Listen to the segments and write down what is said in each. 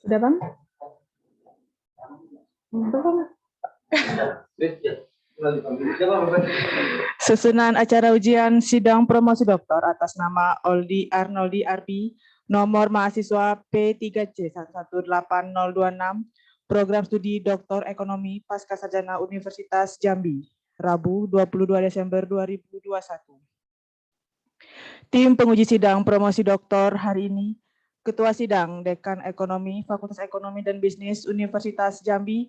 Sudah, Bang? Susunan acara ujian sidang promosi doktor atas nama Oldi Arnoldi Arbi, nomor mahasiswa P3C 118026, program studi Doktor Ekonomi Pascasarjana Universitas Jambi, Rabu 22 Desember 2021. Tim penguji sidang promosi doktor hari ini, Ketua Sidang Dekan Ekonomi Fakultas Ekonomi dan Bisnis Universitas Jambi,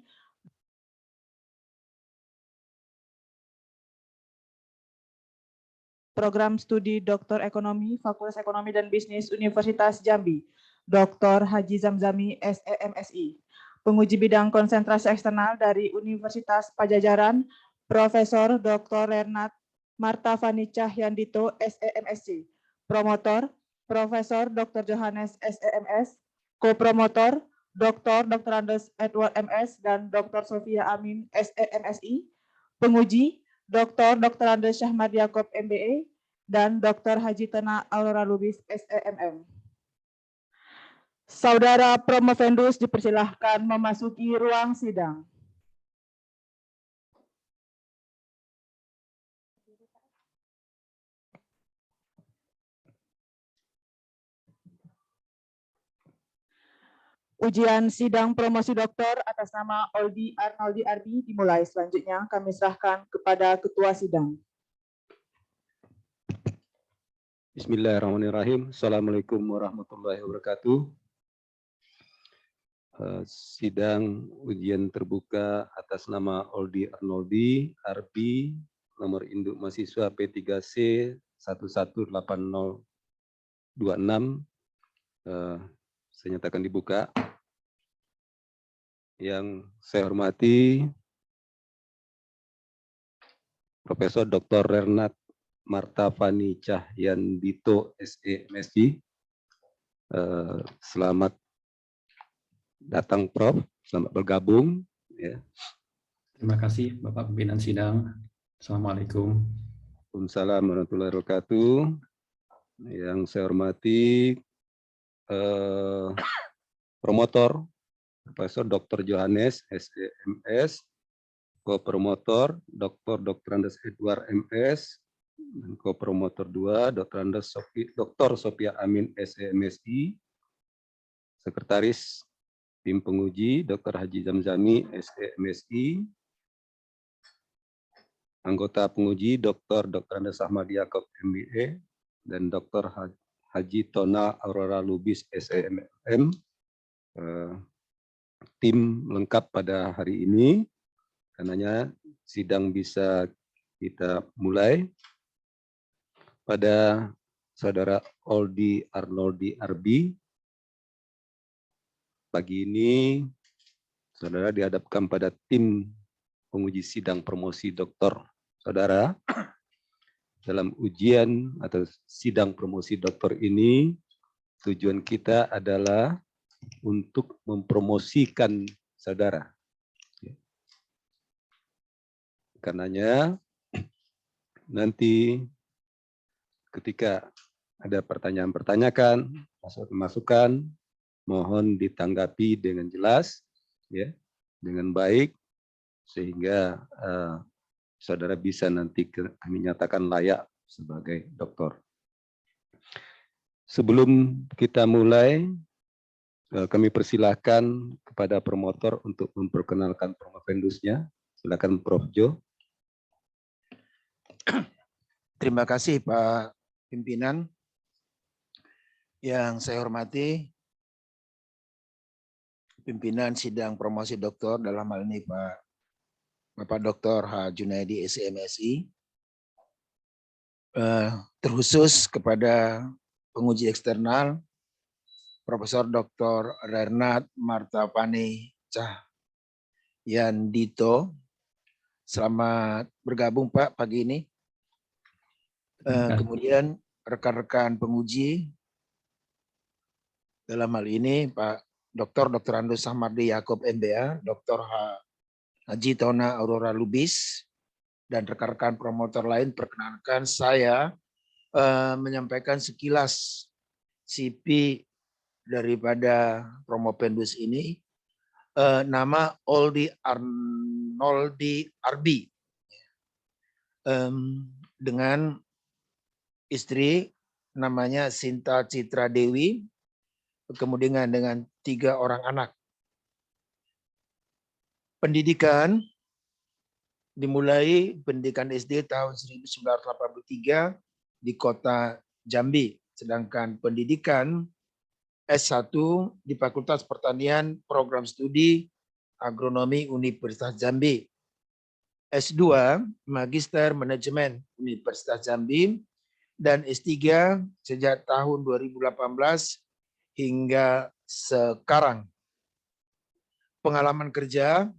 Program Studi Doktor Ekonomi Fakultas Ekonomi dan Bisnis Universitas Jambi, Dr. Haji Zamzami, SEMSI. Penguji bidang konsentrasi eksternal dari Universitas Pajajaran, Profesor Dr. Renat Marta Fani Cahyandito, SEMSC. Promotor, Profesor Dr. Johannes, SEMS. Kopromotor, Dr. Andes Edward, MS, dan Dr. Sofia Amin, SEMSI. Penguji, Dr. Andes Syahmad Yakob, MBA, dan Dr. Haji Tona Aurora Lubis, SEMM. Saudara promovendus dipersilahkan memasuki ruang sidang. Ujian sidang promosi doktor atas nama Oldi Arnoldi Arbi dimulai. Selanjutnya kami serahkan kepada Ketua Sidang. Bismillahirrahmanirrahim. Assalamualaikum warahmatullahi wabarakatuh. Sidang ujian terbuka atas nama Oldi Arnoldi Arbi, nomor induk mahasiswa P3C 118026. Saya nyatakan dibuka. Yang saya hormati Profesor Dr. Renat Marta Fani Cahyandito, SEMSI. Selamat datang, Prof. Selamat bergabung. Ya. Terima kasih, Bapak Pimpinan Sidang. Assalamualaikum. Waalaikumsalam warahmatullahi wabarakatuh. Yang saya hormati promotor Profesor Dr. Johannes, SEMS, Kopromotor Dr. Andes Edward, MS, dan Kopromotor 2 Dr. Sofia Amin, SEMSI, Sekretaris Tim Penguji Dr. Haji Zamzami, SEMSI, anggota penguji Dr. Andes Ahmad Yakob, MBA, dan Dr. Haji Tona Aurora Lubis, SEMM. Tim lengkap pada hari ini, karenanya sidang bisa kita mulai. Pada Saudara Oldi Arnoldi Arbi, pagi ini saudara dihadapkan pada tim penguji sidang promosi doktor saudara. Dalam ujian atau sidang promosi doktor ini, tujuan kita adalah untuk mempromosikan saudara. Karenanya nanti ketika ada pertanyaan-pertanyaan, masukan, mohon ditanggapi dengan jelas, ya, dengan baik, sehingga saudara bisa nanti kami nyatakan layak sebagai doktor. Sebelum kita mulai, kami persilahkan kepada promotor untuk memperkenalkan promovendusnya. Silakan Prof. Jo. Terima kasih Pak Pimpinan. Yang saya hormati Pimpinan Sidang Promosi Doktor, dalam hal ini Bapak Dr. H. Junaidi, SEMSI. Terkhusus kepada penguji eksternal Profesor Dr. Renat Marta Fani Cahyandito. Selamat bergabung Pak pagi ini. Kemudian rekan-rekan penguji, dalam hal ini Pak Dr. Andes Syahmad Yakob, MBA, Dr. Haji Tona Aurora Lubis, dan rekan-rekan promotor lain, perkenalkan saya menyampaikan sekilas CV daripada Promopendus ini nama Oldi Arnoldi Arbi dengan istri namanya Sinta Citra Dewi, kemudian dengan 3 orang anak. Pendidikan dimulai pendidikan SD tahun 1983 di kota Jambi, sedangkan pendidikan S1 di Fakultas Pertanian Program Studi Agronomi Universitas Jambi. S2 Magister Manajemen Universitas Jambi dan S3 sejak tahun 2018 hingga sekarang. Pengalaman kerja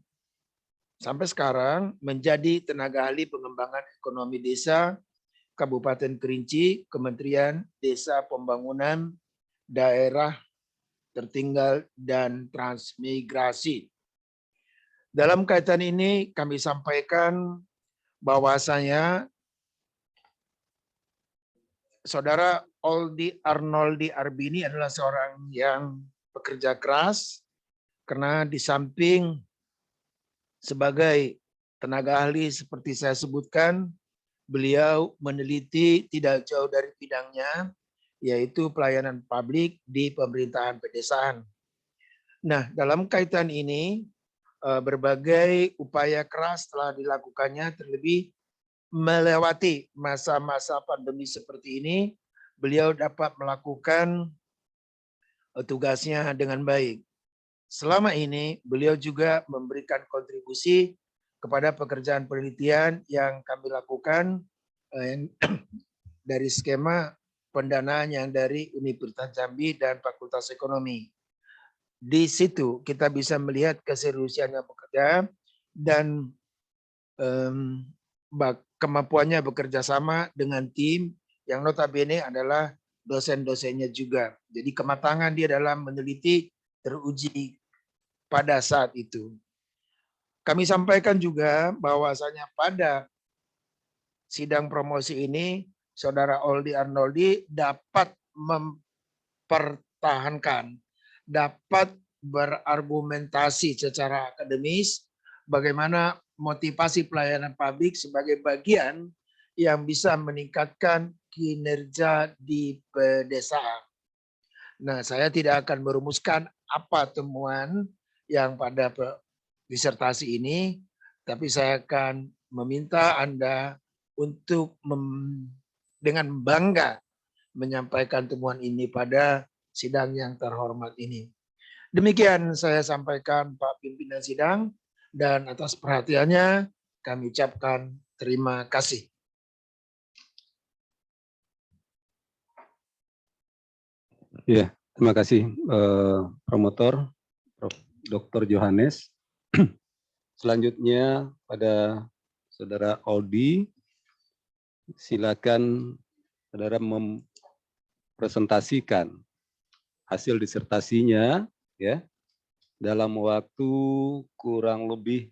sampai sekarang menjadi tenaga ahli pengembangan ekonomi desa Kabupaten Kerinci, Kementerian Desa Pembangunan Daerah Tertinggal dan Transmigrasi. Dalam kaitan ini kami sampaikan bahwasanya Saudara Oldi Arnoldi Arbi ini adalah seorang yang pekerja keras karena di samping sebagai tenaga ahli seperti saya sebutkan, beliau meneliti tidak jauh dari bidangnya, yaitu pelayanan publik di pemerintahan pedesaan. Nah, dalam kaitan ini, berbagai upaya keras telah dilakukannya, terlebih melewati masa-masa pandemi seperti ini, beliau dapat melakukan tugasnya dengan baik. Selama ini, beliau juga memberikan kontribusi kepada pekerjaan penelitian yang kami lakukan dari skema pendanaan yang dari Universitas Jambi dan Fakultas Ekonomi. Di situ kita bisa melihat keseriusannya bekerja dan kemampuannya bekerja sama dengan tim yang notabene adalah dosen-dosennya juga. Jadi kematangan dia dalam meneliti teruji pada saat itu. Kami sampaikan juga bahwasanya pada sidang promosi ini, Saudara Oldi Arnoldi dapat mempertahankan, dapat berargumentasi secara akademis bagaimana motivasi pelayanan publik sebagai bagian yang bisa meningkatkan kinerja di pedesaan. Nah, saya tidak akan merumuskan apa temuan yang pada disertasi ini, tapi saya akan meminta Anda untuk dengan bangga menyampaikan temuan ini pada sidang yang terhormat ini. Demikian saya sampaikan Pak Pimpinan Sidang, dan atas perhatiannya kami ucapkan terima kasih. Ya, terima kasih promotor Prof. Dr. Johannes. Selanjutnya pada Saudara Oldi, silakan Saudara mempresentasikan hasil disertasinya ya dalam waktu kurang lebih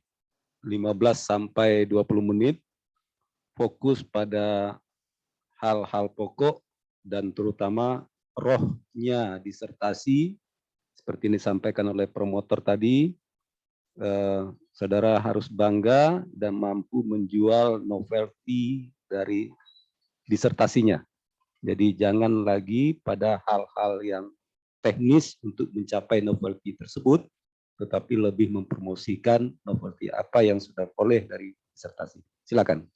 15 sampai 20 menit, fokus pada hal-hal pokok dan terutama rohnya disertasi seperti ini disampaikan oleh promotor tadi. Saudara harus bangga dan mampu menjual novelty dari disertasinya. Jadi jangan lagi pada hal-hal yang teknis untuk mencapai novelty tersebut, tetapi lebih mempromosikan novelty apa yang sudah oleh dari disertasi. Silakan.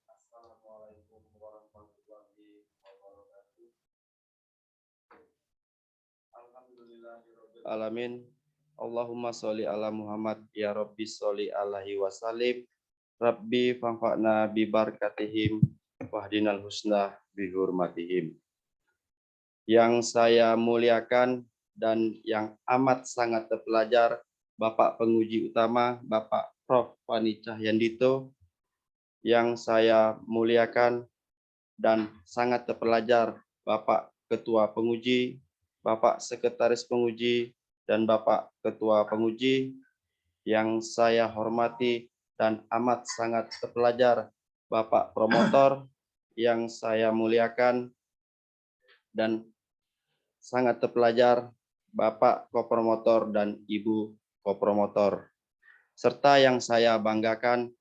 Assalamualaikum warahmatullahi wabarakatuh. Alhamdulillahirabbil alamin. Allahumma sholli ala Muhammad ya Rabbi sholli alaihi wasallim. Rabbi fanfa'na bi barakatihim wahdinal husna bi hurmatihim. Yang saya muliakan dan yang amat sangat terpelajar, Bapak Penguji Utama, Bapak Prof. Fani Cahyandito yang saya muliakan dan sangat terpelajar Bapak Ketua Penguji, Bapak Sekretaris Penguji, dan Bapak Ketua Penguji yang saya hormati dan amat sangat terpelajar Bapak Promotor yang saya muliakan dan sangat terpelajar Bapak Kopromotor dan Ibu Kopromotor, serta yang saya banggakan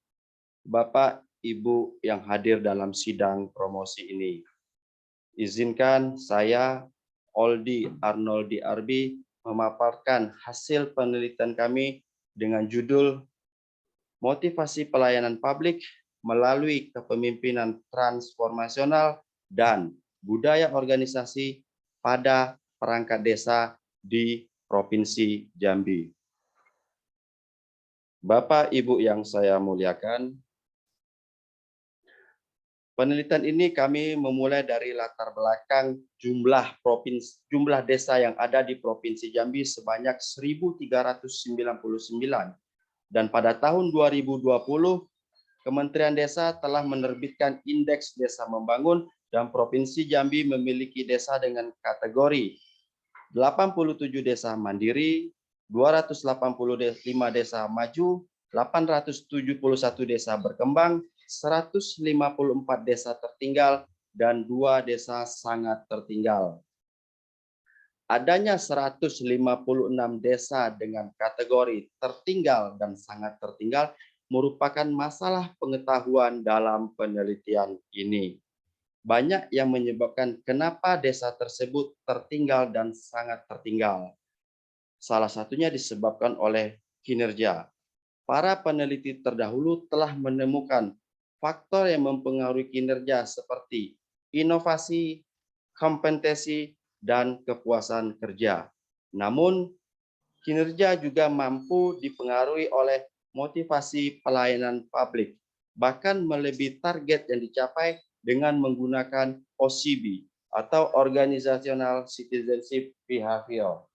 Bapak Ibu yang hadir dalam sidang promosi ini. Izinkan saya, Oldi Arnoldi Arbi, memaparkan hasil penelitian kami dengan judul Motivasi Pelayanan Publik melalui Kepemimpinan Transformasional dan Budaya Organisasi pada Perangkat Desa di Provinsi Jambi. Bapak Ibu yang saya muliakan, penelitian ini kami memulai dari latar belakang jumlah desa yang ada di Provinsi Jambi sebanyak 1.399, dan pada tahun 2020 Kementerian Desa telah menerbitkan Indeks Desa Membangun dan Provinsi Jambi memiliki desa dengan kategori 87 desa mandiri, 285 desa maju, 871 desa berkembang, 154 desa tertinggal, dan 2 desa sangat tertinggal. Adanya 156 desa dengan kategori tertinggal dan sangat tertinggal merupakan masalah pengetahuan dalam penelitian ini. Banyak yang menyebabkan kenapa desa tersebut tertinggal dan sangat tertinggal. Salah satunya disebabkan oleh kinerja. Para peneliti terdahulu telah menemukan faktor yang mempengaruhi kinerja seperti inovasi, kompetensi, dan kepuasan kerja. Namun, kinerja juga mampu dipengaruhi oleh motivasi pelayanan publik, bahkan melebihi target yang dicapai dengan menggunakan OCB atau Organizational Citizenship Behavior.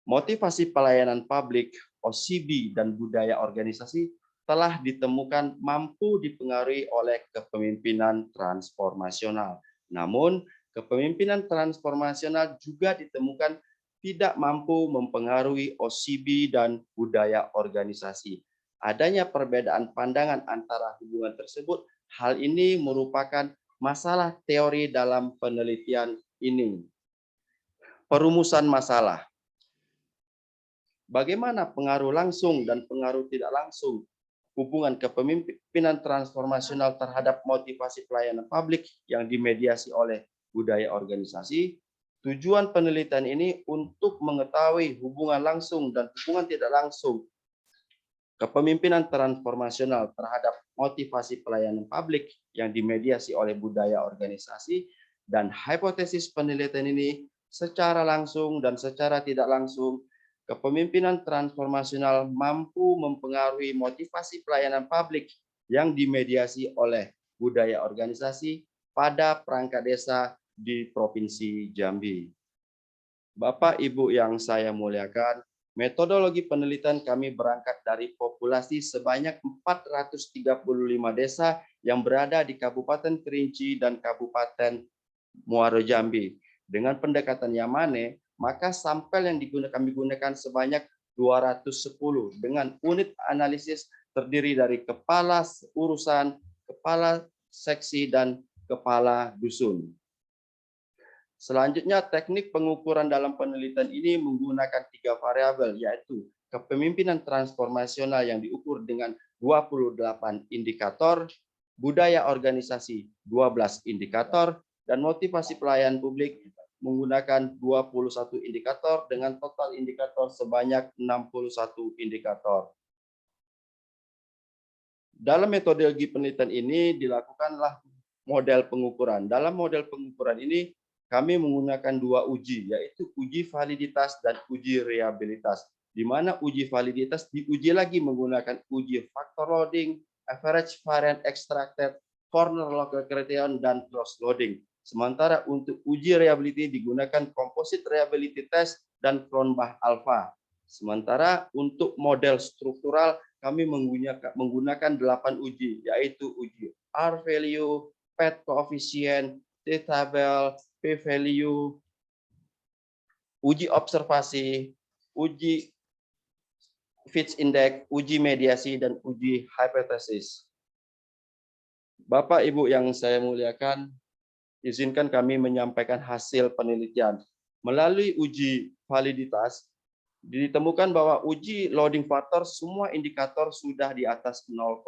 Motivasi pelayanan publik, OCB, dan budaya organisasi telah ditemukan mampu dipengaruhi oleh kepemimpinan transformasional. Namun, kepemimpinan transformasional juga ditemukan tidak mampu mempengaruhi OCB dan budaya organisasi. Adanya perbedaan pandangan antara hubungan tersebut, hal ini merupakan masalah teori dalam penelitian ini. Perumusan masalah. Bagaimana pengaruh langsung dan pengaruh tidak langsung hubungan kepemimpinan transformasional terhadap motivasi pelayanan publik yang dimediasi oleh budaya organisasi? Tujuan penelitian ini untuk mengetahui hubungan langsung dan hubungan tidak langsung kepemimpinan transformasional terhadap motivasi pelayanan publik yang dimediasi oleh budaya organisasi, dan hipotesis penelitian ini secara langsung dan secara tidak langsung kepemimpinan transformasional mampu mempengaruhi motivasi pelayanan publik yang dimediasi oleh budaya organisasi pada perangkat desa di Provinsi Jambi. Bapak Ibu yang saya muliakan, metodologi penelitian kami berangkat dari populasi sebanyak 435 desa yang berada di Kabupaten Kerinci dan Kabupaten Muaro Jambi. Dengan pendekatan Yamane, maka sampel yang kami gunakan sebanyak 210 dengan unit analisis terdiri dari kepala urusan, kepala seksi, dan kepala dusun. Selanjutnya, teknik pengukuran dalam penelitian ini menggunakan 3 variabel, yaitu kepemimpinan transformasional yang diukur dengan 28 indikator, budaya organisasi 12 indikator, dan motivasi pelayanan publik menggunakan 21 indikator dengan total indikator sebanyak 61 indikator. Dalam metodologi penelitian ini dilakukanlah model pengukuran. Dalam model pengukuran ini kami menggunakan 2 uji, yaitu uji validitas dan uji reliabilitas. Di mana uji validitas diuji lagi menggunakan uji factor loading, average variance extracted, corner local criterion, dan cross loading. Sementara untuk uji reliability digunakan composite reliability test dan Cronbach alpha. Sementara untuk model struktural kami menggunakan 8 uji, yaitu uji R-value, PET coefficient, T-table, P-value, uji observasi, uji Fitch Index, uji mediasi, dan uji hipotesis. Bapak Ibu yang saya muliakan, izinkan kami menyampaikan hasil penelitian. Melalui uji validitas, ditemukan bahwa uji loading factor semua indikator sudah di atas 0,7.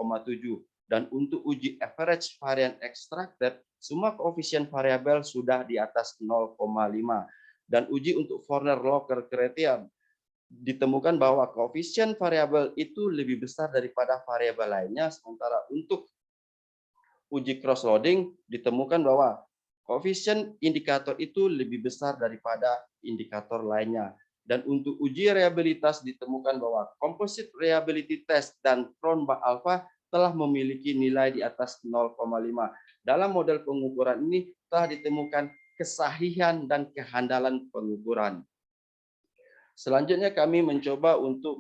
Dan untuk uji average variance extracted, semua koefisien variabel sudah di atas 0,5. Dan uji untuk Forner-Locker criterion, ditemukan bahwa koefisien variabel itu lebih besar daripada variabel lainnya, sementara untuk uji cross loading ditemukan bahwa koefisien indikator itu lebih besar daripada indikator lainnya. Dan untuk uji reliabilitas ditemukan bahwa composite reliability test dan Cronbach alpha telah memiliki nilai di atas 0,5. Dalam model pengukuran ini telah ditemukan kesahihan dan kehandalan pengukuran. Selanjutnya kami mencoba untuk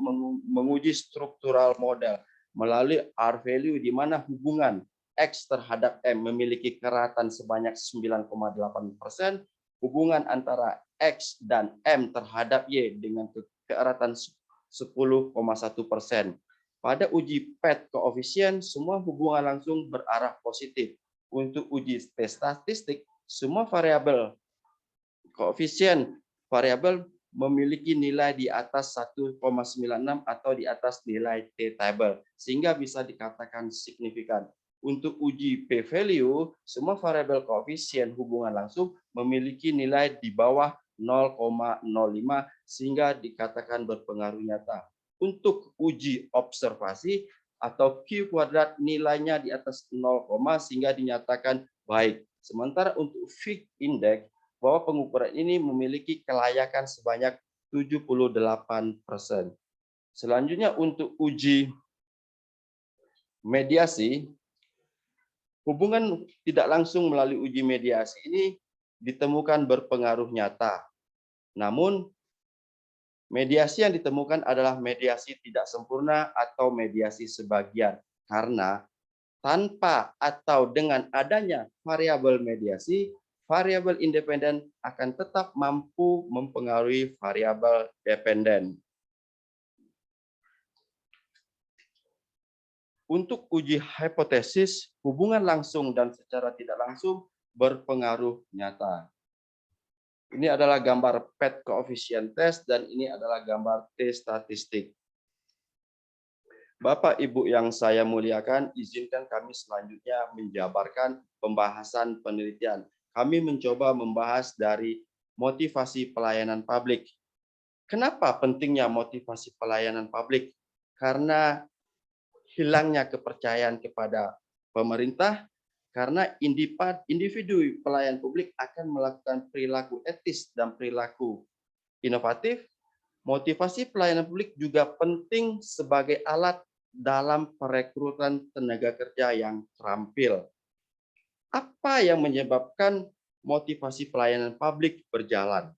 menguji struktural model melalui R-value di mana hubungan X terhadap M memiliki keratan sebanyak 9,8%, hubungan antara X dan M terhadap Y dengan keratan 10,1%. Pada uji PET koefisien, semua hubungan langsung berarah positif. Untuk uji statistik, semua variabel koefisien variabel memiliki nilai di atas 1,96 atau di atas nilai T-table, sehingga bisa dikatakan signifikan. Untuk uji P-value, semua variabel koefisien hubungan langsung memiliki nilai di bawah 0,05, sehingga dikatakan berpengaruh nyata. Untuk uji observasi atau Q kuadrat nilainya di atas 0, sehingga dinyatakan baik. Sementara untuk Fitch Index, bahwa pengukuran ini memiliki kelayakan sebanyak 78%. Selanjutnya untuk uji mediasi, hubungan tidak langsung melalui uji mediasi ini ditemukan berpengaruh nyata. Namun, mediasi yang ditemukan adalah mediasi tidak sempurna atau mediasi sebagian. Karena tanpa atau dengan adanya variabel mediasi, variabel independen akan tetap mampu mempengaruhi variabel dependen. Untuk uji hipotesis, hubungan langsung dan secara tidak langsung berpengaruh nyata. Ini adalah gambar PET coefficient test dan ini adalah gambar T statistik. Bapak Ibu yang saya muliakan, izinkan kami selanjutnya menjabarkan pembahasan penelitian. Kami mencoba membahas dari motivasi pelayanan publik. Kenapa pentingnya motivasi pelayanan publik? Karena hilangnya kepercayaan kepada pemerintah, karena individu pelayan publik akan melakukan perilaku etis dan perilaku inovatif. Motivasi pelayanan publik juga penting sebagai alat dalam perekrutan tenaga kerja yang terampil. Apa yang menyebabkan motivasi pelayanan publik berjalan?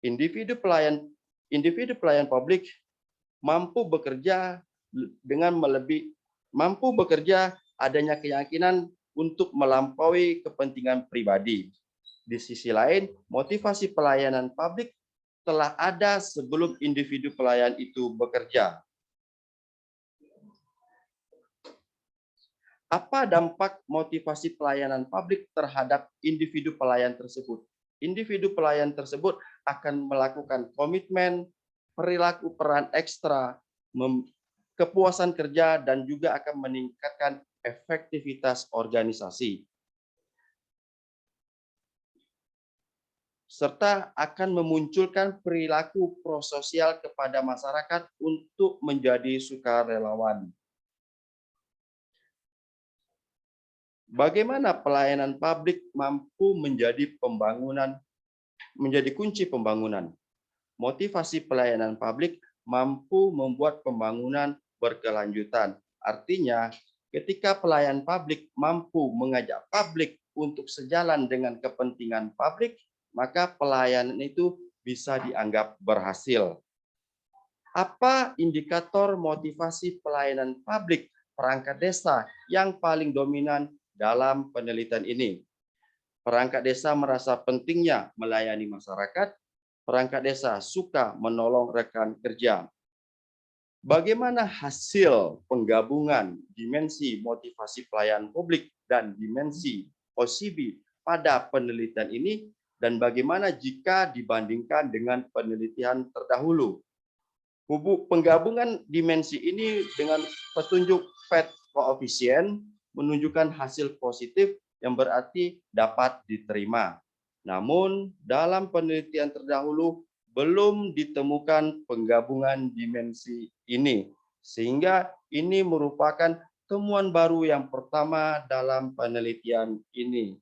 Individu pelayan publik mampu bekerja adanya keyakinan untuk melampaui kepentingan pribadi. Di sisi lain, motivasi pelayanan publik telah ada sebelum individu pelayan itu bekerja. Apa dampak motivasi pelayanan publik terhadap individu pelayan tersebut? Individu pelayan tersebut akan melakukan komitmen, perilaku peran ekstra, kepuasan kerja, dan juga akan meningkatkan efektivitas organisasi. Serta akan memunculkan perilaku prososial kepada masyarakat untuk menjadi sukarelawan. Bagaimana pelayanan publik mampu menjadi kunci pembangunan? Motivasi pelayanan publik mampu membuat pembangunan berkelanjutan. Artinya, ketika pelayan publik mampu mengajak publik untuk sejalan dengan kepentingan publik, maka pelayanan itu bisa dianggap berhasil. Apa indikator motivasi pelayanan publik perangkat desa yang paling dominan dalam penelitian ini? Perangkat desa merasa pentingnya melayani masyarakat. Perangkat desa suka menolong rekan kerja. Bagaimana hasil penggabungan dimensi motivasi pelayanan publik dan dimensi OCB pada penelitian ini, dan bagaimana jika dibandingkan dengan penelitian terdahulu? Penggabungan dimensi ini dengan petunjuk PET koefisien menunjukkan hasil positif yang berarti dapat diterima. Namun dalam penelitian terdahulu belum ditemukan penggabungan dimensi ini, sehingga ini merupakan temuan baru yang pertama dalam penelitian ini.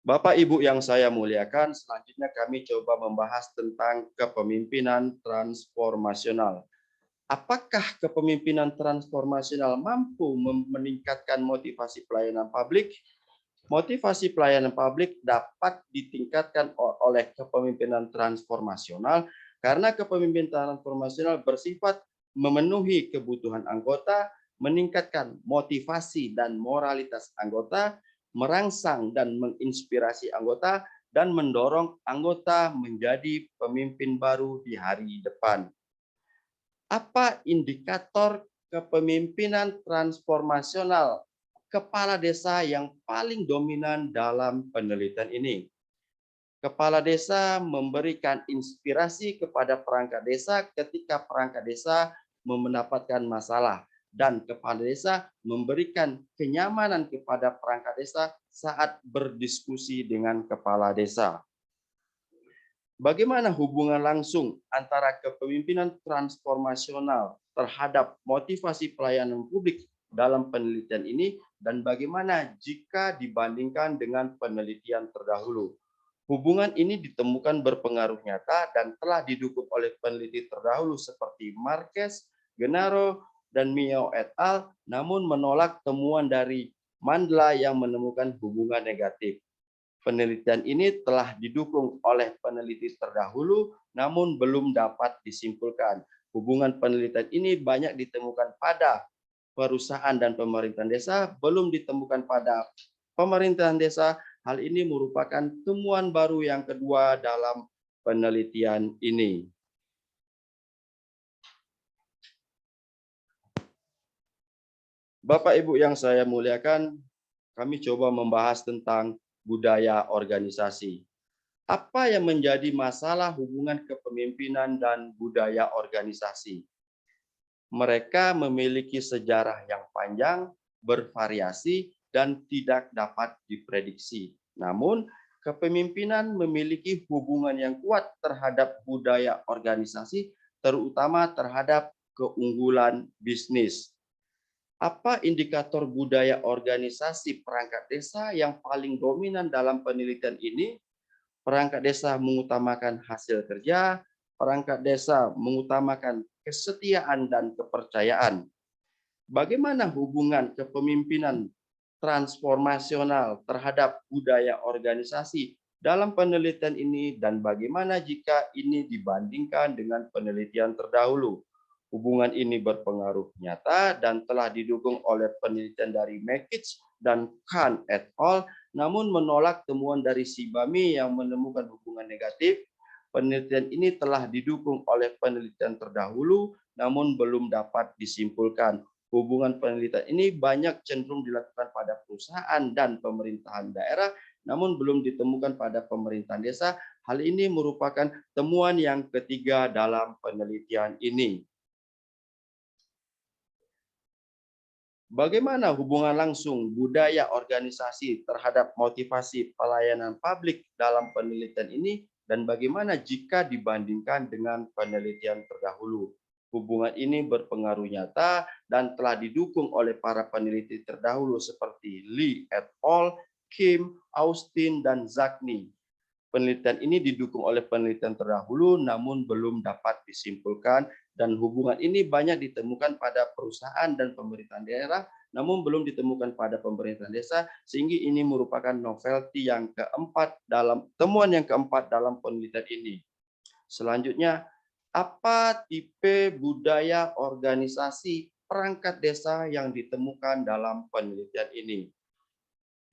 Bapak Ibu yang saya muliakan, selanjutnya kami coba membahas tentang kepemimpinan transformasional. Apakah kepemimpinan transformasional mampu meningkatkan motivasi pelayanan publik? Motivasi pelayanan publik dapat ditingkatkan oleh kepemimpinan transformasional karena kepemimpinan transformasional bersifat memenuhi kebutuhan anggota, meningkatkan motivasi dan moralitas anggota, merangsang dan menginspirasi anggota, dan mendorong anggota menjadi pemimpin baru di hari depan. Apa indikator kepemimpinan transformasional kepala desa yang paling dominan dalam penelitian ini? Kepala desa memberikan inspirasi kepada perangkat desa ketika perangkat desa mendapatkan masalah, dan kepala desa memberikan kenyamanan kepada perangkat desa saat berdiskusi dengan kepala desa. Bagaimana hubungan langsung antara kepemimpinan transformasional terhadap motivasi pelayanan publik dalam penelitian ini, dan bagaimana jika dibandingkan dengan penelitian terdahulu? Hubungan ini ditemukan berpengaruh nyata dan telah didukung oleh peneliti terdahulu seperti Marquez, Genaro, dan Mio et al., namun menolak temuan dari Mandla yang menemukan hubungan negatif. Penelitian ini telah didukung oleh peneliti terdahulu, namun belum dapat disimpulkan. Hubungan penelitian ini banyak ditemukan pada perusahaan dan pemerintahan desa, belum ditemukan pada pemerintahan desa. Hal ini merupakan temuan baru yang kedua dalam penelitian ini. Bapak Ibu yang saya muliakan, kami coba membahas tentang budaya organisasi. Apa yang menjadi masalah hubungan kepemimpinan dan budaya organisasi? Mereka memiliki sejarah yang panjang, bervariasi, dan tidak dapat diprediksi. Namun, kepemimpinan memiliki hubungan yang kuat terhadap budaya organisasi, terutama terhadap keunggulan bisnis. Apa indikator budaya organisasi perangkat desa yang paling dominan dalam penelitian ini? Perangkat desa mengutamakan hasil kerja, perangkat desa mengutamakan kesetiaan dan kepercayaan. Bagaimana hubungan kepemimpinan transformasional terhadap budaya organisasi dalam penelitian ini, dan bagaimana jika ini dibandingkan dengan penelitian terdahulu? Hubungan ini berpengaruh nyata dan telah didukung oleh penelitian dari Mekic dan Khan et al., namun menolak temuan dari Shibami yang menemukan hubungan negatif. Penelitian ini telah didukung oleh penelitian terdahulu, namun belum dapat disimpulkan. Hubungan penelitian ini banyak cenderung dilakukan pada perusahaan dan pemerintahan daerah, namun belum ditemukan pada pemerintahan desa. Hal ini merupakan temuan yang ketiga dalam penelitian ini. Bagaimana hubungan langsung budaya organisasi terhadap motivasi pelayanan publik dalam penelitian ini, dan bagaimana jika dibandingkan dengan penelitian terdahulu? Hubungan ini berpengaruh nyata dan telah didukung oleh para peneliti terdahulu seperti Lee et al., Kim, Austin, dan Zagni. Penelitian ini didukung oleh penelitian terdahulu namun belum dapat disimpulkan, dan hubungan ini banyak ditemukan pada perusahaan dan pemerintahan daerah namun belum ditemukan pada pemerintahan desa, sehingga ini merupakan novelty yang keempat dalam temuan yang keempat dalam penelitian ini. Selanjutnya, apa tipe budaya organisasi perangkat desa yang ditemukan dalam penelitian ini?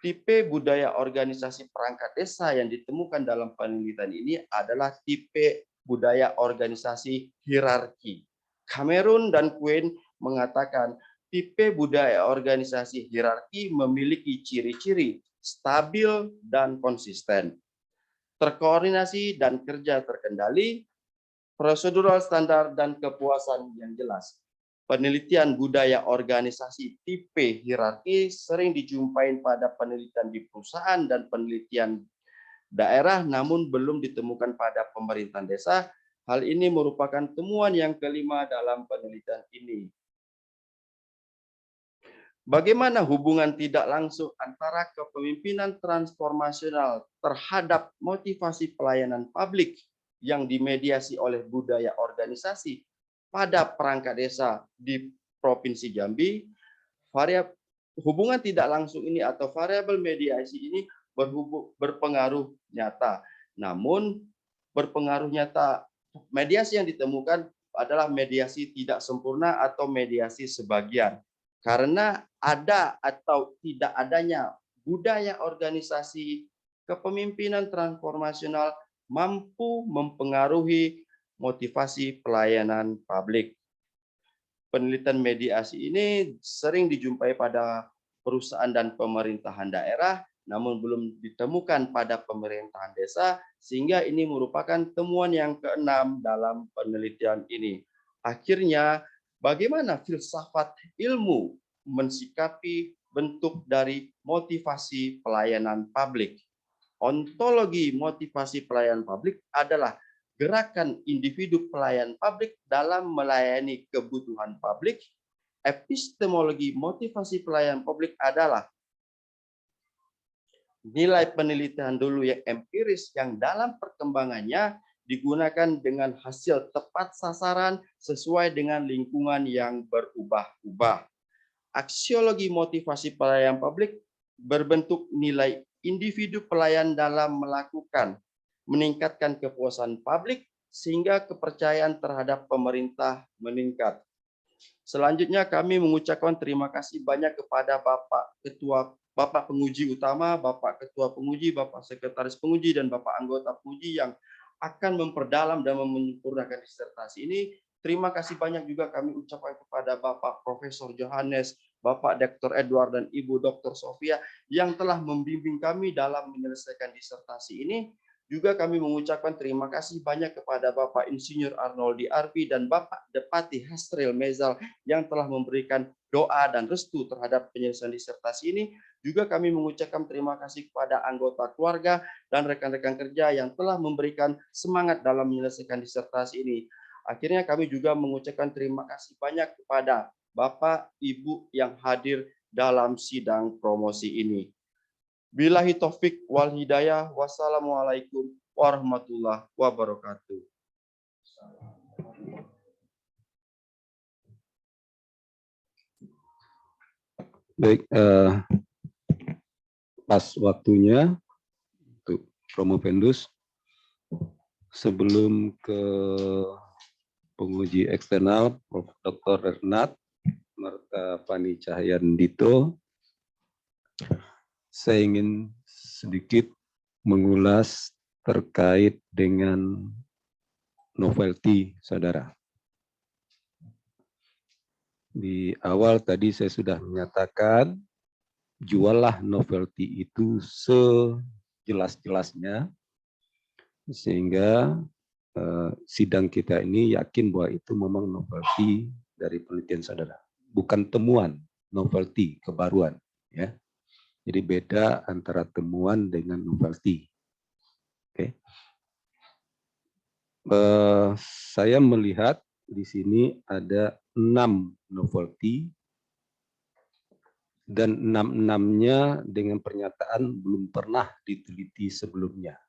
Tipe budaya organisasi perangkat desa yang ditemukan dalam penelitian ini adalah tipe budaya organisasi hierarki. Cameron dan Quinn mengatakan tipe budaya organisasi hierarki memiliki ciri-ciri stabil dan konsisten, terkoordinasi dan kerja terkendali, prosedural standar dan kepuasan yang jelas. Penelitian budaya organisasi tipe hierarki sering dijumpai pada penelitian di perusahaan dan penelitian daerah, namun belum ditemukan pada pemerintahan desa. Hal ini merupakan temuan yang kelima dalam penelitian ini. Bagaimana hubungan tidak langsung antara kepemimpinan transformasional terhadap motivasi pelayanan publik yang dimediasi oleh budaya organisasi pada perangkat desa di Provinsi Jambi? Hubungan tidak langsung ini atau variabel mediasi ini berpengaruh nyata. Namun berpengaruh nyata, mediasi yang ditemukan adalah mediasi tidak sempurna atau mediasi sebagian. Karena ada atau tidak adanya budaya organisasi kepemimpinan transformasional mampu mempengaruhi motivasi pelayanan publik. Penelitian mediasi ini sering dijumpai pada perusahaan dan pemerintahan daerah, namun belum ditemukan pada pemerintahan desa, sehingga ini merupakan temuan yang keenam dalam penelitian ini. Akhirnya, bagaimana filsafat ilmu mensikapi bentuk dari motivasi pelayanan publik? Ontologi motivasi pelayanan publik adalah gerakan individu pelayan publik dalam melayani kebutuhan publik. Epistemologi motivasi pelayanan publik adalah nilai penelitian dulu yang empiris yang dalam perkembangannya digunakan dengan hasil tepat sasaran sesuai dengan lingkungan yang berubah-ubah. Aksiologi motivasi pelayanan publik berbentuk nilai individu pelayan dalam melakukan, meningkatkan kepuasan publik sehingga kepercayaan terhadap pemerintah meningkat. Selanjutnya kami mengucapkan terima kasih banyak kepada Bapak Penguji Utama, Bapak Ketua Penguji, Bapak Sekretaris Penguji, dan Bapak Anggota Penguji yang akan memperdalam dan menyempurnakan disertasi ini. Terima kasih banyak juga kami ucapkan kepada Bapak Profesor Johannes, Bapak Dr. Edward, dan Ibu Dr. Sofia yang telah membimbing kami dalam menyelesaikan disertasi ini. Juga kami mengucapkan terima kasih banyak kepada Bapak Insinyur Arnoldi Arfi dan Bapak Depati Hasril Mezal yang telah memberikan doa dan restu terhadap penyelesaian disertasi ini. Juga kami mengucapkan terima kasih kepada anggota keluarga dan rekan-rekan kerja yang telah memberikan semangat dalam menyelesaikan disertasi ini. Akhirnya kami juga mengucapkan terima kasih banyak kepada Bapak, Ibu yang hadir dalam sidang promosi ini. Billahi taufik wal hidayah. Wassalamualaikum warahmatullahi wabarakatuh. Baik, pas waktunya untuk Promovendus. Sebelum ke penguji eksternal, Prof. Dr. Renat Martapani Cahyandito, saya ingin sedikit mengulas terkait dengan novelty, saudara. Di awal tadi saya sudah menyatakan, juallah novelty itu sejelas-jelasnya, sehingga sidang kita ini yakin bahwa itu memang novelty dari penelitian saudara, bukan temuan, novelty, kebaruan. Ya. Jadi beda antara temuan dengan novelty. Oke. Saya melihat di sini ada 6 novelty dan 6-6-nya dengan pernyataan belum pernah diteliti sebelumnya.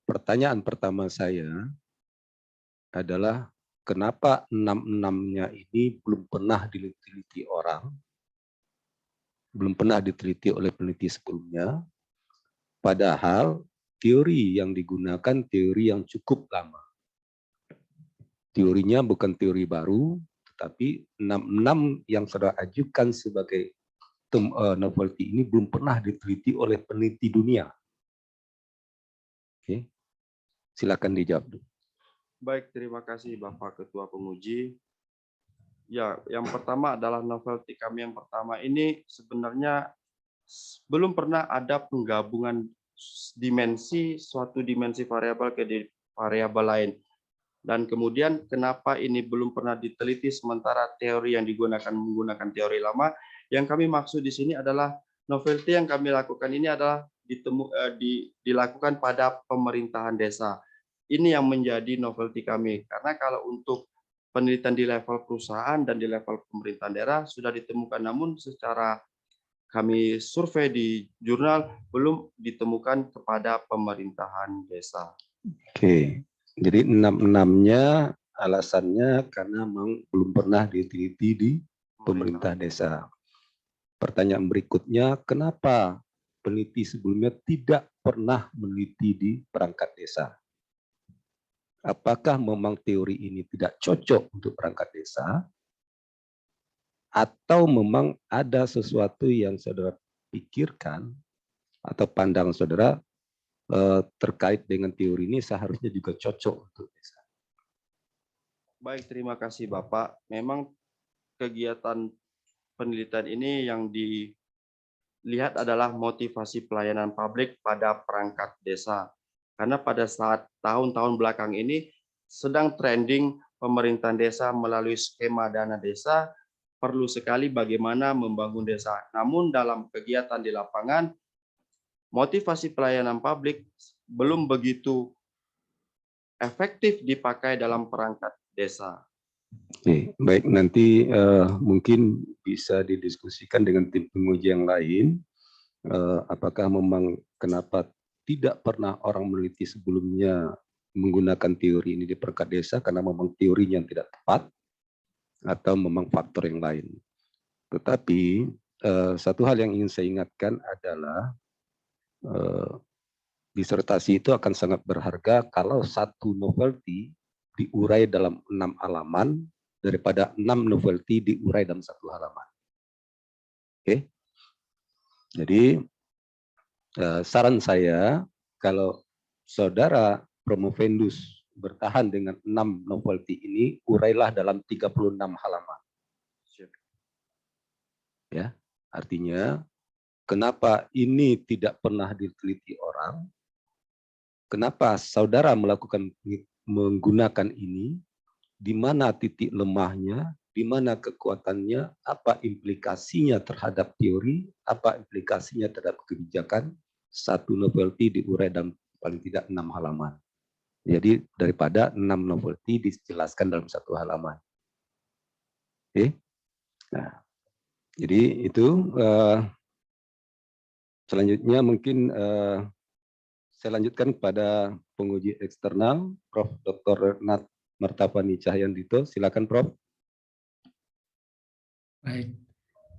Pertanyaan pertama saya adalah kenapa 6-6-nya ini belum pernah diteliti orang, belum pernah diteliti oleh peneliti sebelumnya, padahal teori yang digunakan teori yang cukup lama. Teorinya bukan teori baru, tetapi 6 yang saudara ajukan sebagai novelty ini belum pernah diteliti oleh peneliti dunia. Oke, silakan dijawab. Baik, terima kasih Bapak Ketua Penguji. Ya, yang pertama adalah novelty kami yang pertama ini sebenarnya belum pernah ada penggabungan suatu dimensi variabel ke variabel lain. Dan kemudian kenapa ini belum pernah diteliti sementara teori yang menggunakan teori lama? Yang kami maksud di sini adalah novelty yang kami lakukan ini adalah dilakukan pada pemerintahan desa. Ini yang menjadi novelty kami. Karena kalau untuk penelitian di level perusahaan dan di level pemerintahan daerah sudah ditemukan, namun secara kami survei di jurnal belum ditemukan kepada pemerintahan desa. Oke. Jadi 6-6-nya alasannya karena memang belum pernah diteliti di pemerintah desa. Pertanyaan berikutnya, kenapa peneliti sebelumnya tidak pernah meneliti di perangkat desa? Apakah memang teori ini tidak cocok untuk perangkat desa? Atau memang ada sesuatu yang saudara pikirkan atau pandang saudara terkait dengan teori ini seharusnya juga cocok untuk desa? Baik, terima kasih Bapak. Memang kegiatan penelitian ini yang dilihat adalah motivasi pelayanan publik pada perangkat desa. Karena pada saat tahun-tahun belakang ini sedang trending pemerintahan desa melalui skema dana desa, perlu sekali bagaimana membangun desa. Namun dalam kegiatan di lapangan, motivasi pelayanan publik belum begitu efektif dipakai dalam perangkat desa. Oke, baik, nanti mungkin bisa didiskusikan dengan tim penguji yang lain. Apakah memang kenapa tidak pernah orang meneliti sebelumnya menggunakan teori ini di perangkat desa karena memang teorinya yang tidak tepat atau memang faktor yang lain. Tetapi satu hal yang ingin saya ingatkan adalah disertasi itu akan sangat berharga kalau satu novelty diurai dalam 6 halaman daripada 6 novelty diurai dalam 1 halaman. Oke. Jadi saran saya kalau saudara promovendus bertahan dengan 6 novelty ini, urailah dalam 36 halaman. Ya, artinya kenapa ini tidak pernah diteliti orang? Kenapa saudara menggunakan ini? Di mana titik lemahnya? Di mana kekuatannya? Apa implikasinya terhadap teori? Apa implikasinya terhadap kebijakan? Satu novelty diurai dalam paling tidak 6 halaman. Jadi daripada 6 novelty dijelaskan dalam 1 halaman. Oke. Nah, jadi itu selanjutnya mungkin saya lanjutkan kepada penguji eksternal, Prof. Dr. Nat Martapani Cahyandito. Silakan, Prof. Baik,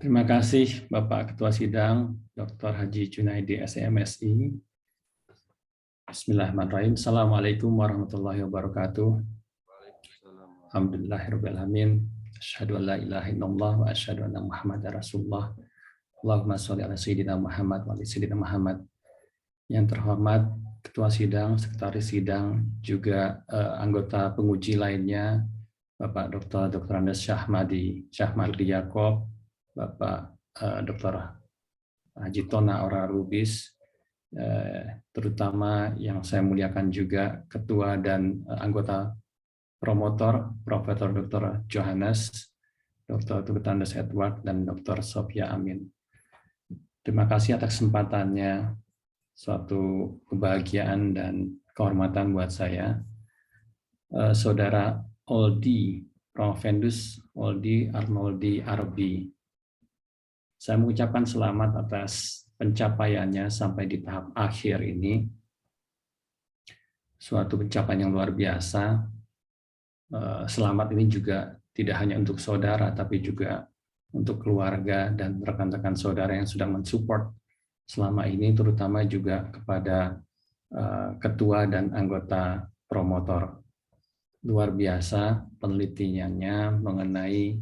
terima kasih Bapak Ketua Sidang, Dr. Haji Junaidi, SMSI. Bismillahirrahmanirrahim. Assalamualaikum warahmatullahi wabarakatuh. Alhamdulillahirrahmanirrahim. Asyhadu an la ilaha illallah wa asyhadu anna Muhammadar Rasulullah. Allahumma sholli ala sayyidina Muhammad wa ala sayyidina Muhammad. Yang terhormat Ketua Sidang, Sekretaris Sidang, juga anggota penguji lainnya, Bapak Dr. Andes Syahmadi Yakob, Bapak Dr. Haji Tona Ora Rubis, terutama yang saya muliakan juga Ketua dan anggota promotor, Profesor Dr. Johannes, Dr. Andes Edward, dan Dr. Sophia Amin. Terima kasih atas kesempatannya. Suatu kebahagiaan dan kehormatan buat saya. Saudara Oldi Provendus Oldi Arnoldi Arbi. Saya mengucapkan selamat atas pencapaiannya sampai di tahap akhir ini. Suatu pencapaian yang luar biasa. Selamat ini juga tidak hanya untuk saudara, tapi juga untuk keluarga dan rekan-rekan saudara yang sudah mensupport selama ini, terutama juga kepada ketua dan anggota promotor. Luar biasa penelitiannya mengenai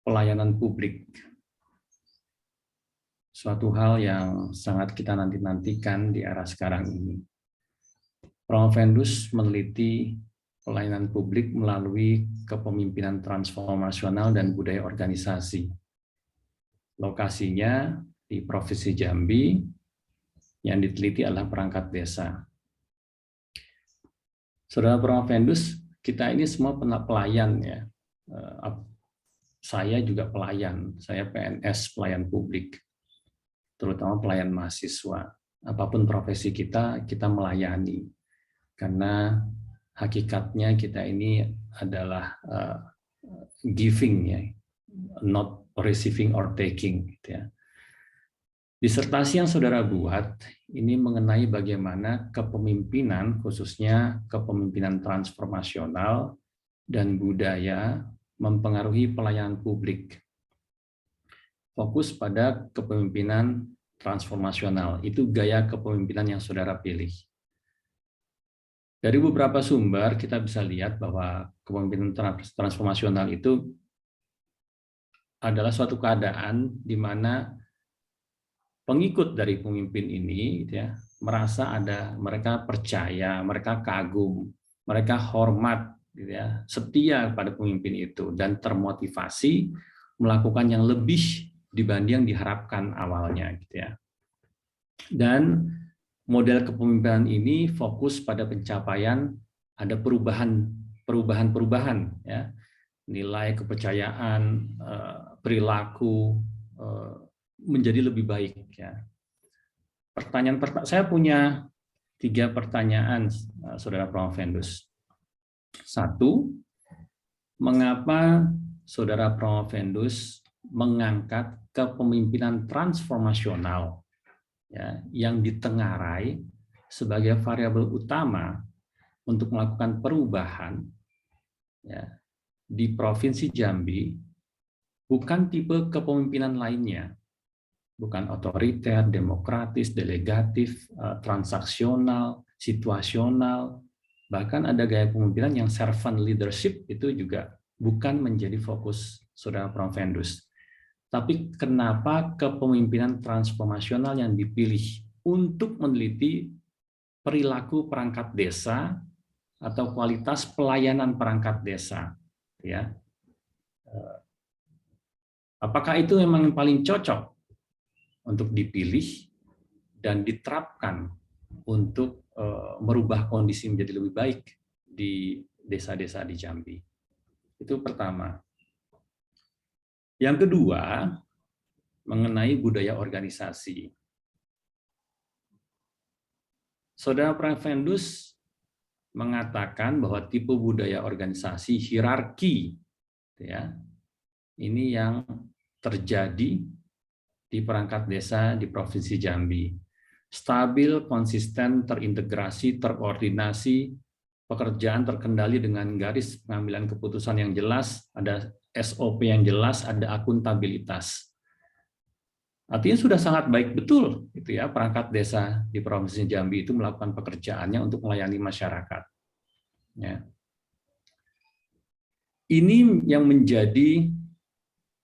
pelayanan publik. Suatu hal yang sangat kita nanti-nantikan di era sekarang ini. Promovendus meneliti pelayanan publik melalui kepemimpinan transformasional dan budaya organisasi. Lokasinya di Provinsi Jambi, yang diteliti adalah perangkat desa. Saudara Promovendus, kita ini semua pelayan ya. Saya juga pelayan, saya PNS, pelayan publik, terutama pelayan mahasiswa. Apapun profesi kita melayani. Karena hakikatnya kita ini adalah giving ya, not receiving or taking gitu ya. Disertasi yang saudara buat ini mengenai bagaimana kepemimpinan, khususnya kepemimpinan transformasional dan budaya mempengaruhi pelayanan publik. Fokus pada kepemimpinan transformasional, itu gaya kepemimpinan yang saudara pilih. Dari beberapa sumber kita bisa lihat bahwa kepemimpinan transformasional itu adalah suatu keadaan di mana pengikut dari pemimpin ini ya, merasa mereka percaya, mereka kagum, mereka hormat gitu ya, setia pada pemimpin itu dan termotivasi melakukan yang lebih dibanding yang diharapkan awalnya gitu ya. Dan model kepemimpinan ini fokus pada pencapaian ada perubahan ya, nilai kepercayaan, perilaku menjadi lebih baik ya. Saya punya 3 pertanyaan, saudara Promovendus. 1, mengapa saudara Promovendus mengangkat kepemimpinan transformasional ya, yang ditengarai sebagai variabel utama untuk melakukan perubahan ya, di Provinsi Jambi, bukan tipe kepemimpinan lainnya, bukan otoriter, demokratis, delegatif, transaksional, situasional, bahkan ada gaya kepemimpinan yang servant leadership, itu juga bukan menjadi fokus saudara Promovendus. Tapi kenapa kepemimpinan transformasional yang dipilih untuk meneliti perilaku perangkat desa atau kualitas pelayanan perangkat desa, ya? Apakah itu memang yang paling cocok untuk dipilih dan diterapkan untuk merubah kondisi menjadi lebih baik di desa-desa di Jambi? Itu pertama. Yang kedua, mengenai budaya organisasi. Saudara Promovendus mengatakan bahwa tipe budaya organisasi hierarki, ya, ini yang terjadi di perangkat desa di Provinsi Jambi. Stabil, konsisten, terintegrasi, terkoordinasi, pekerjaan terkendali dengan garis pengambilan keputusan yang jelas, ada SOP yang jelas, ada akuntabilitas. Artinya sudah sangat baik betul gitu ya, perangkat desa di Provinsi Jambi itu melakukan pekerjaannya untuk melayani masyarakat. Ya. Ini yang menjadi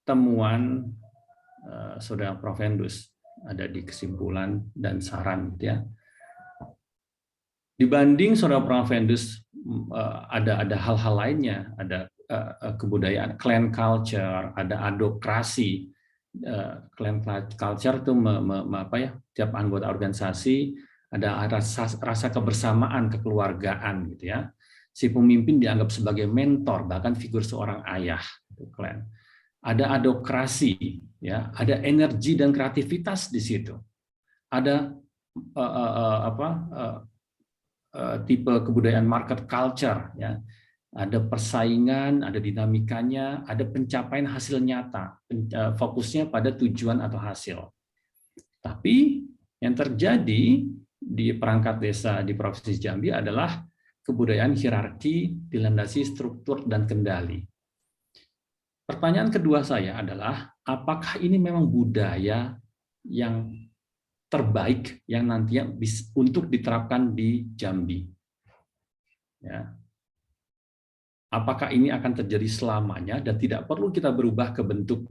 temuan saudara Promovendus, ada di kesimpulan dan saran gitu ya. Dibanding saudara Promovendus ada hal-hal lainnya, ada kebudayaan, clan culture, ada adokrasi. Clan culture itu tiap anggota organisasi ada rasa kebersamaan, kekeluargaan gitu ya. Si pemimpin dianggap sebagai mentor, bahkan figur seorang ayah. Clan. Ada adokrasi, ya, ada energi dan kreativitas di situ. Ada tipe kebudayaan market culture, ya. Ada persaingan, ada dinamikanya, ada pencapaian hasil nyata, fokusnya pada tujuan atau hasil. Tapi yang terjadi di perangkat desa di Provinsi Jambi adalah kebudayaan hierarki dilandasi struktur dan kendali. Pertanyaan kedua saya adalah, apakah ini memang budaya yang terbaik yang nantinya untuk diterapkan di Jambi. Ya. Apakah ini akan terjadi selamanya dan tidak perlu kita berubah ke bentuk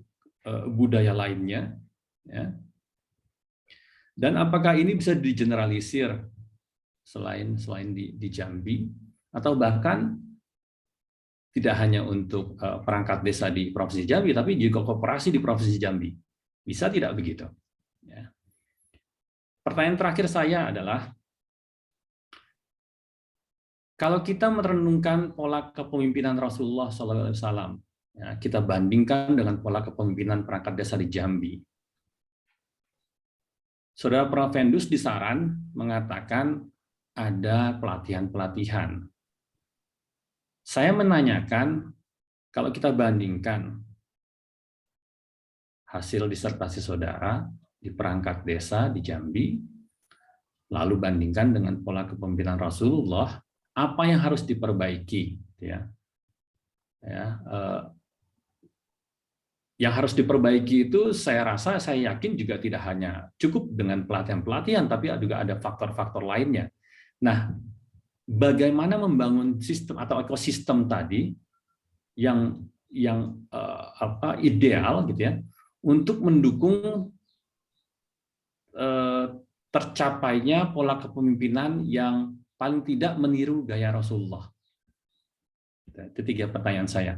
budaya lainnya? Ya. Dan apakah ini bisa digeneralisir selain di Jambi, atau bahkan tidak hanya untuk perangkat desa di Provinsi Jambi, tapi juga koperasi di Provinsi Jambi? Bisa tidak begitu? Ya. Pertanyaan terakhir saya adalah, kalau kita merenungkan pola kepemimpinan Rasulullah SAW, ya, kita bandingkan dengan pola kepemimpinan perangkat desa di Jambi. Saudara Prof. Vendus di Saran mengatakan ada pelatihan-pelatihan. Saya menanyakan, kalau kita bandingkan hasil disertasi saudara di perangkat desa di Jambi, lalu bandingkan dengan pola kepemimpinan Rasulullah, apa yang harus diperbaiki? Yang harus diperbaiki itu saya yakin juga tidak hanya cukup dengan pelatihan-pelatihan, tapi juga ada faktor-faktor lainnya. Nah, bagaimana membangun sistem atau ekosistem tadi yang ideal gitu ya, untuk mendukung tercapainya pola kepemimpinan yang paling tidak meniru gaya Rasulullah. Itu 3 pertanyaan saya.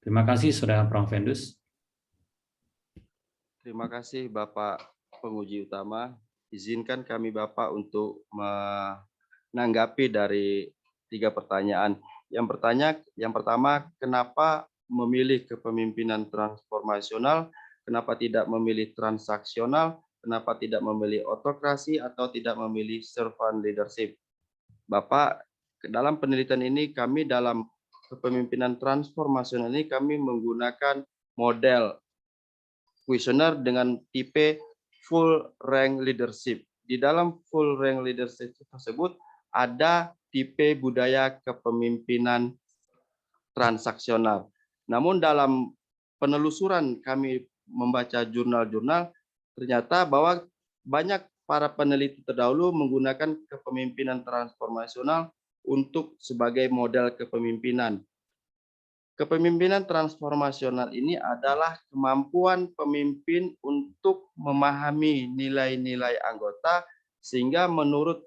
Terima kasih, Saudara Prof. Vendus. Terima kasih Bapak penguji utama. Izinkan kami Bapak untuk menanggapi dari 3 pertanyaan. Yang pertama, kenapa memilih kepemimpinan transformasional? Kenapa tidak memilih transaksional? Kenapa tidak memilih otokrasi atau tidak memilih servant leadership? Bapak, dalam penelitian ini kami dalam kepemimpinan transformasional ini kami menggunakan model kuesioner dengan tipe full rank leadership. Di dalam full rank leadership tersebut ada tipe budaya kepemimpinan transaksional. Namun dalam penelusuran kami membaca jurnal-jurnal, ternyata bahwa banyak para peneliti terdahulu menggunakan kepemimpinan transformasional untuk sebagai model kepemimpinan. Kepemimpinan transformasional ini adalah kemampuan pemimpin untuk memahami nilai-nilai anggota, sehingga menurut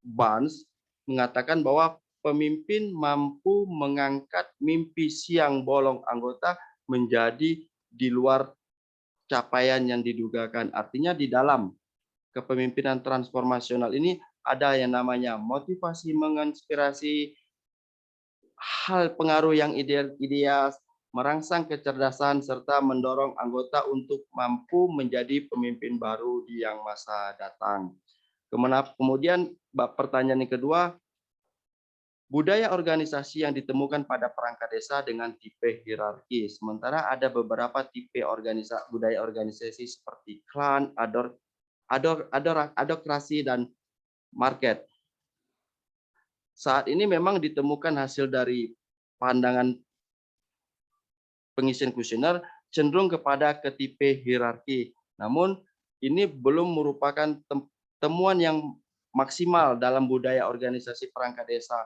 Barnes mengatakan bahwa pemimpin mampu mengangkat mimpi siang bolong anggota menjadi di luar capaian yang didugakan. Artinya di dalam kepemimpinan transformasional ini ada yang namanya motivasi, menginspirasi, hal pengaruh yang ideal, merangsang kecerdasan, serta mendorong anggota untuk mampu menjadi pemimpin baru di yang masa datang. Kemudian pertanyaan yang kedua, budaya organisasi yang ditemukan pada perangkat desa dengan tipe hierarki. Sementara ada beberapa tipe budaya organisasi seperti klan, adokrasi, dan market. Saat ini memang ditemukan hasil dari pandangan pengisian kuesioner cenderung kepada ke tipe hierarki. Namun ini belum merupakan temuan yang maksimal dalam budaya organisasi perangkat desa.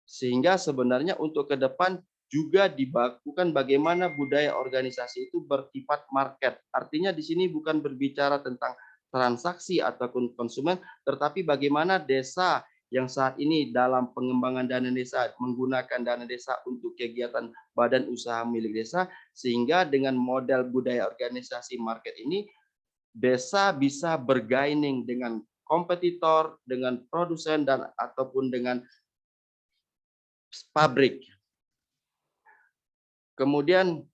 Sehingga sebenarnya untuk ke depan juga dibakukan bagaimana budaya organisasi itu bersifat market. Artinya di sini bukan berbicara tentang transaksi ataupun konsumen, tetapi bagaimana desa yang saat ini dalam pengembangan dana desa menggunakan dana desa untuk kegiatan badan usaha milik desa, sehingga dengan model budaya organisasi market ini desa bisa bergaining dengan kompetitor, dengan produsen, dan ataupun dengan pabrik. Kemudian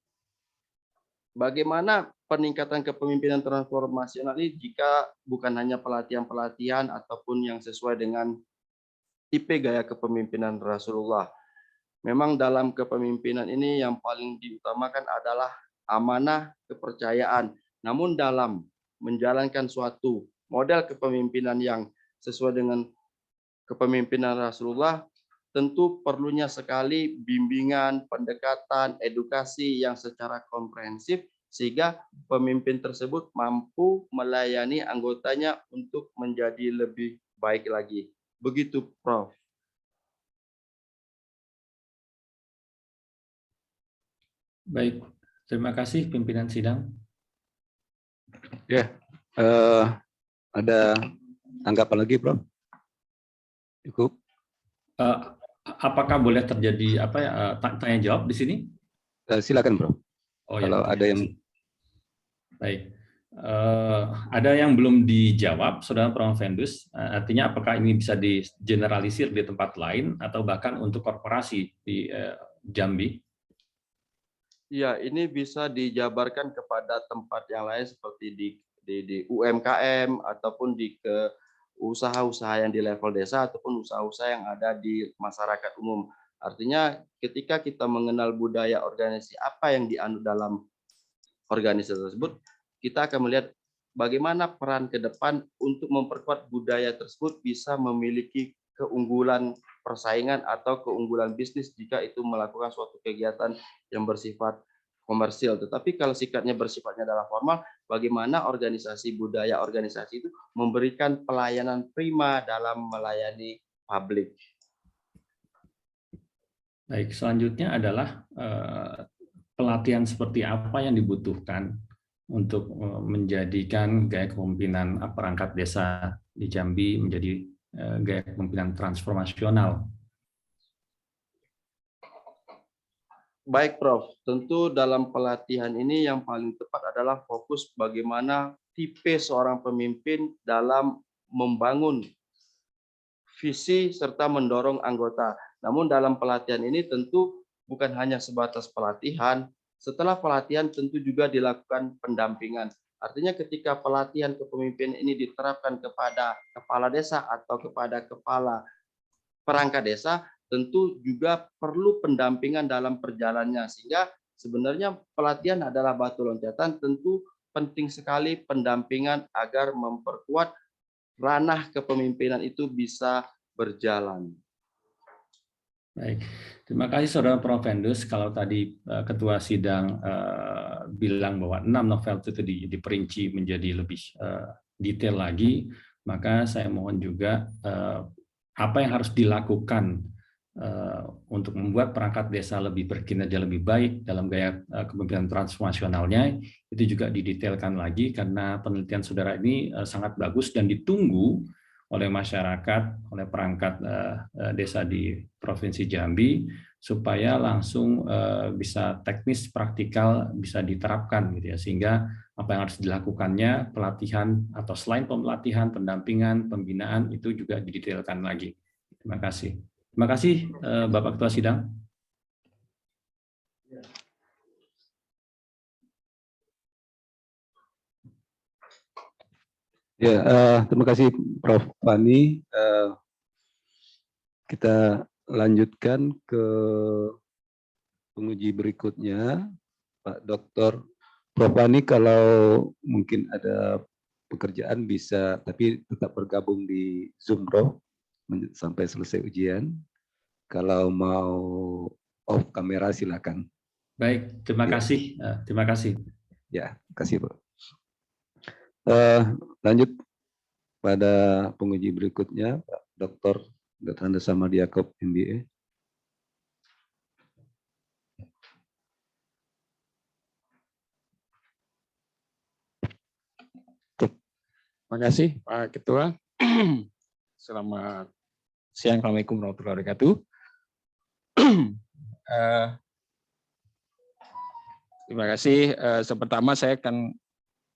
bagaimana peningkatan kepemimpinan transformasional ini jika bukan hanya pelatihan-pelatihan ataupun yang sesuai dengan tipe gaya kepemimpinan Rasulullah. Memang dalam kepemimpinan ini yang paling diutamakan adalah amanah, kepercayaan. Namun dalam menjalankan suatu model kepemimpinan yang sesuai dengan kepemimpinan Rasulullah, tentu perlunya sekali bimbingan, pendekatan, edukasi yang secara komprehensif sehingga pemimpin tersebut mampu melayani anggotanya untuk menjadi lebih baik lagi. Begitu, Prof. Baik, terima kasih pimpinan sidang. Ya, ada tanggapan lagi, Prof? Cukup. Apakah boleh terjadi tanya jawab di sini? Silakan, Prof. Oh Kalau ya, ada yang baik. Ada yang belum dijawab, Saudara Prof. Vendus. Artinya apakah ini bisa digeneralisir di tempat lain atau bahkan untuk korporasi di Jambi? Ya, ini bisa dijabarkan kepada tempat yang lain seperti di UMKM ataupun di ke usaha-usaha yang di level desa ataupun usaha-usaha yang ada di masyarakat umum. Artinya ketika kita mengenal budaya organisasi apa yang dianut dalam organisasi tersebut, kita akan melihat bagaimana peran ke depan untuk memperkuat budaya tersebut bisa memiliki keunggulan persaingan atau keunggulan bisnis jika itu melakukan suatu kegiatan yang bersifat komersil. Tetapi kalau sifatnya bersifatnya adalah formal, bagaimana organisasi budaya organisasi itu memberikan pelayanan prima dalam melayani publik. Baik, selanjutnya adalah pelatihan seperti apa yang dibutuhkan untuk menjadikan gaya kepemimpinan perangkat desa di Jambi menjadi gaya kepemimpinan transformasional. Baik, Prof. Tentu dalam pelatihan ini yang paling tepat adalah fokus bagaimana tipe seorang pemimpin dalam membangun visi serta mendorong anggota. Namun dalam pelatihan ini tentu bukan hanya sebatas pelatihan, setelah pelatihan tentu juga dilakukan pendampingan. Artinya ketika pelatihan kepemimpinan ini diterapkan kepada kepala desa atau kepada kepala perangkat desa, tentu juga perlu pendampingan dalam perjalanannya. Sehingga sebenarnya pelatihan adalah batu loncatan, tentu penting sekali pendampingan agar memperkuat ranah kepemimpinan itu bisa berjalan. Baik, terima kasih Saudara Prof. Vendus. Kalau tadi Ketua Sidang bilang bahwa 6 novel itu diperinci menjadi lebih detail lagi, maka saya mohon juga apa yang harus dilakukan untuk membuat perangkat desa lebih berkinerja lebih baik dalam gaya kepemimpinan transformasionalnya, itu juga didetailkan lagi karena penelitian saudara ini sangat bagus dan ditunggu oleh masyarakat, oleh perangkat desa di Provinsi Jambi, supaya langsung bisa teknis, praktikal, bisa diterapkan gitu ya, sehingga apa yang harus dilakukannya, pelatihan atau selain pelatihan, pendampingan, pembinaan itu juga didetailkan lagi. Terima kasih. Terima kasih Bapak Ketua Sidang. Ya, terima kasih Prof. Fani. Kita lanjutkan ke penguji berikutnya, Pak Dr. Prof. Fani. Kalau mungkin ada pekerjaan bisa, tapi tetap bergabung di Zoom, Prof, sampai selesai ujian. Kalau mau off kamera silakan. Baik, terima kasih. Terima kasih. Ya, terima kasih, Pak. Lanjut pada penguji berikutnya, Pak Dr. Andes Samad Yaakob, MBA. Terima kasih Pak Ketua. Selamat siang, Assalamualaikum warahmatullahi wabarakatuh. Terima kasih. Pertama saya akan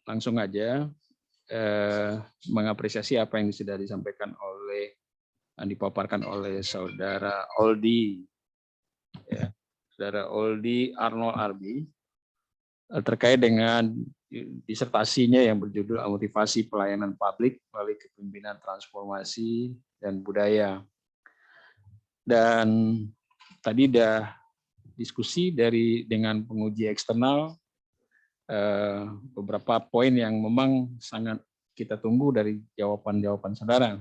langsung aja mengapresiasi apa yang sudah disampaikan oleh, dipaparkan oleh Saudara Oldi, ya, Saudara Oldi Arnold Arbi, terkait dengan disertasinya yang berjudul Motivasi Pelayanan Publik melalui Kepemimpinan Transformasi dan Budaya. Dan tadi sudah diskusi dengan penguji eksternal, beberapa poin yang memang sangat kita tunggu dari jawaban-jawaban saudara.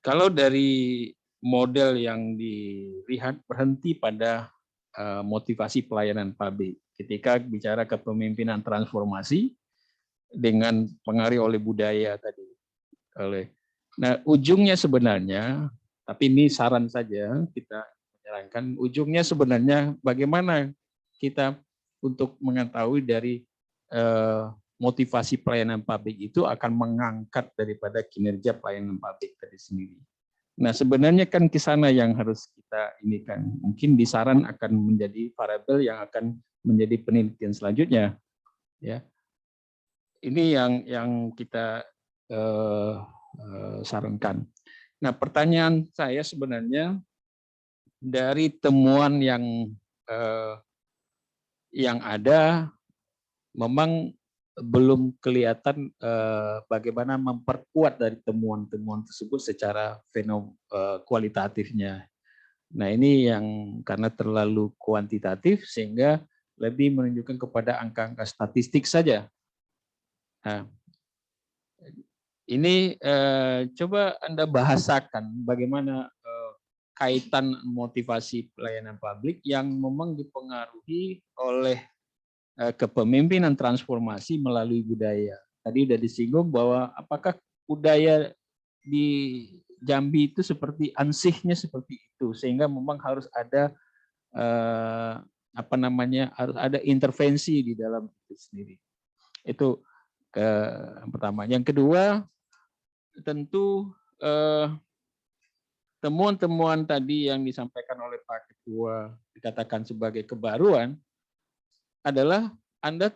Kalau dari model yang dilihat berhenti pada motivasi pelayanan publik. Ketika bicara kepemimpinan transformasi dengan pengaruh oleh budaya tadi. Nah, ujungnya sebenarnya, tapi ini saran saja, kita menyarankan ujungnya sebenarnya bagaimana kita untuk mengetahui dari motivasi pelayanan publik itu akan mengangkat daripada kinerja pelayanan publik tadi sendiri. Nah, sebenarnya kan ke sana yang harus kita ini kan. Mungkin di saran akan menjadi variabel yang akan menjadi penelitian selanjutnya. Ya, ini yang kita sarankan. Nah, pertanyaan saya sebenarnya dari temuan yang ada, memang belum kelihatan bagaimana memperkuat dari temuan-temuan tersebut secara kualitatifnya. Nah, ini yang karena terlalu kuantitatif sehingga lebih menunjukkan kepada angka-angka statistik saja. Nah, ini coba Anda bahasakan bagaimana kaitan motivasi pelayanan publik yang memang dipengaruhi oleh kepemimpinan transformasi melalui budaya. Tadi sudah disinggung bahwa apakah budaya di Jambi itu seperti ansihnya seperti itu, sehingga memang harus ada harus ada intervensi di dalam itu sendiri. Itu yang pertama. Yang kedua, tentu temuan-temuan tadi yang disampaikan oleh Pak Ketua dikatakan sebagai kebaruan adalah Anda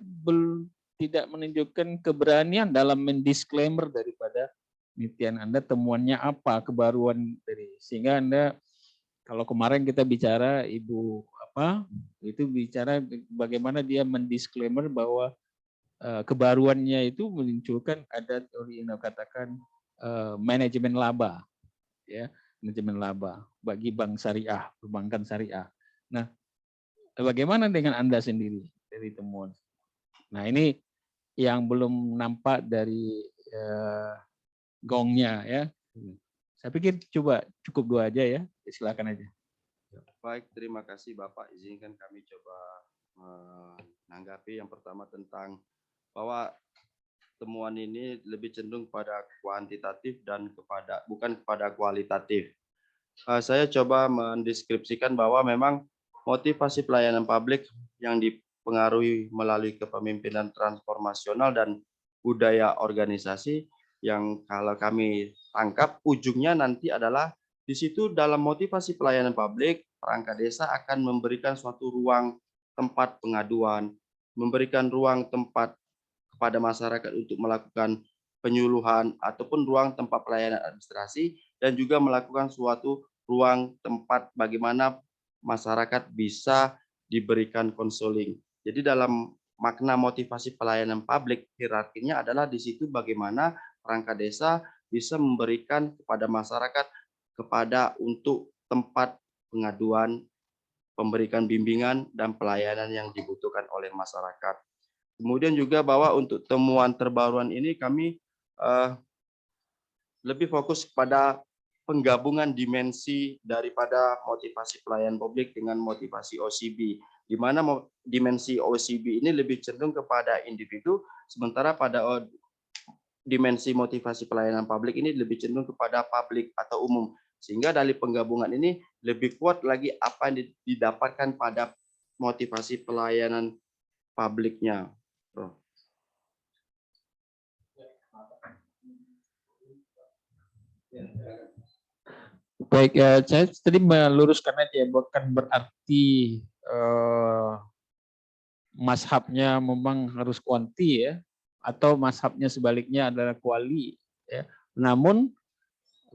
tidak menunjukkan keberanian dalam mendisklaimer daripada penelitian Anda, temuannya apa, kebaruan dari, sehingga Anda, kalau kemarin kita bicara Ibu itu bicara bagaimana dia mendisklaimer bahwa kebaruannya itu menunjukkan ada teori yang katakan manajemen laba, ya, manajemen laba bagi bank syariah, perbankan syariah. Nah, bagaimana dengan Anda sendiri dari temuan? Nah, ini yang belum nampak dari gongnya, ya. Saya pikir cukup dua aja ya. Silakan aja. Baik, terima kasih Bapak. Izinkan kami coba menanggapi yang pertama tentang bahwa temuan ini lebih cenderung pada kuantitatif dan bukan kepada kualitatif. Saya coba mendeskripsikan bahwa memang motivasi pelayanan publik yang dipengaruhi melalui kepemimpinan transformasional dan budaya organisasi yang kalau kami tangkap ujungnya nanti adalah di situ dalam motivasi pelayanan publik, perangkat desa akan memberikan suatu ruang tempat pengaduan, memberikan ruang tempat kepada masyarakat untuk melakukan penyuluhan ataupun ruang tempat pelayanan administrasi dan juga melakukan suatu ruang tempat bagaimana masyarakat bisa diberikan konseling. Jadi dalam makna motivasi pelayanan publik, hierarkinya adalah di situ bagaimana perangkat desa bisa memberikan kepada masyarakat untuk tempat pengaduan, memberikan bimbingan dan pelayanan yang dibutuhkan oleh masyarakat. Kemudian juga bahwa untuk temuan terbaruan ini kami lebih fokus pada penggabungan dimensi daripada motivasi pelayanan publik dengan motivasi OCB, di mana dimensi OCB ini lebih cenderung kepada individu, sementara pada dimensi motivasi pelayanan publik ini lebih cenderung kepada publik atau umum. Sehingga dari penggabungan ini lebih kuat lagi apa yang didapatkan pada motivasi pelayanan publiknya. Baik, saya tadi meluruskan aja, bukan berarti mazhabnya memang harus kuanti ya, atau mazhabnya sebaliknya adalah kuali. Ya. Namun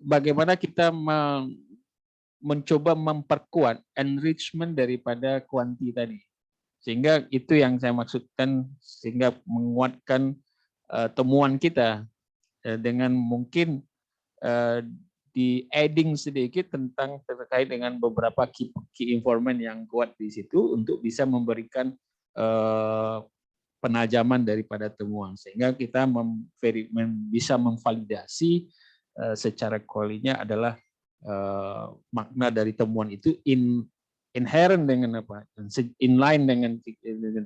bagaimana kita mencoba memperkuat enrichment daripada kuanti tadi, sehingga itu yang saya maksudkan, sehingga menguatkan temuan kita dengan mungkin di adding sedikit tentang terkait dengan beberapa key information yang kuat di situ untuk bisa memberikan penajaman daripada temuan, sehingga kita bisa memvalidasi secara kualinya adalah makna dari temuan itu in inherent dengan apa, inline dengan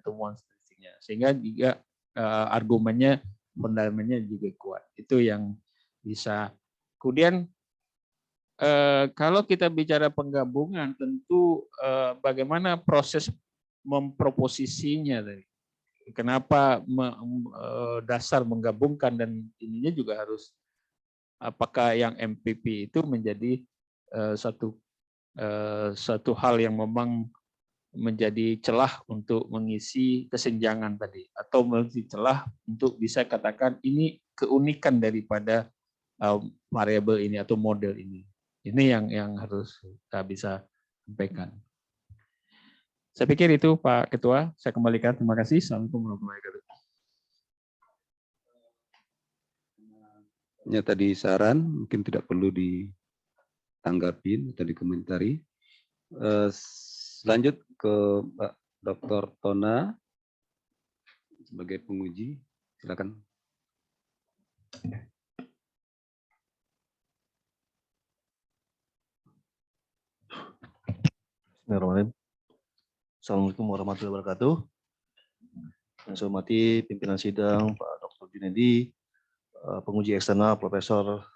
temuan statistiknya, sehingga juga argumennya, fundamennya juga kuat. Itu yang bisa. Kemudian kalau kita bicara penggabungan, tentu bagaimana proses memproposisinya tadi. Kenapa dasar menggabungkan, dan ininya juga harus apakah yang MPP itu menjadi satu hal yang memang menjadi celah untuk mengisi kesenjangan tadi, atau menjadi celah untuk bisa katakan ini keunikan daripada variabel ini atau model ini. Ini yang harus kita bisa sampaikan. Saya pikir itu Pak Ketua, saya kembalikan. Terima kasih. Assalamualaikum warahmatullahi wabarakatuh. Ya, tadi saran mungkin tidak perlu ditanggapi atau dikomentari. Lanjut ke Pak Dr. Tona sebagai penguji, silakan. Bismillahirrahmanirrahim. Assalamualaikum warahmatullahi wabarakatuh. Yang saya hormati pimpinan sidang Pak Dr. Junedi, penguji eksternal Profesor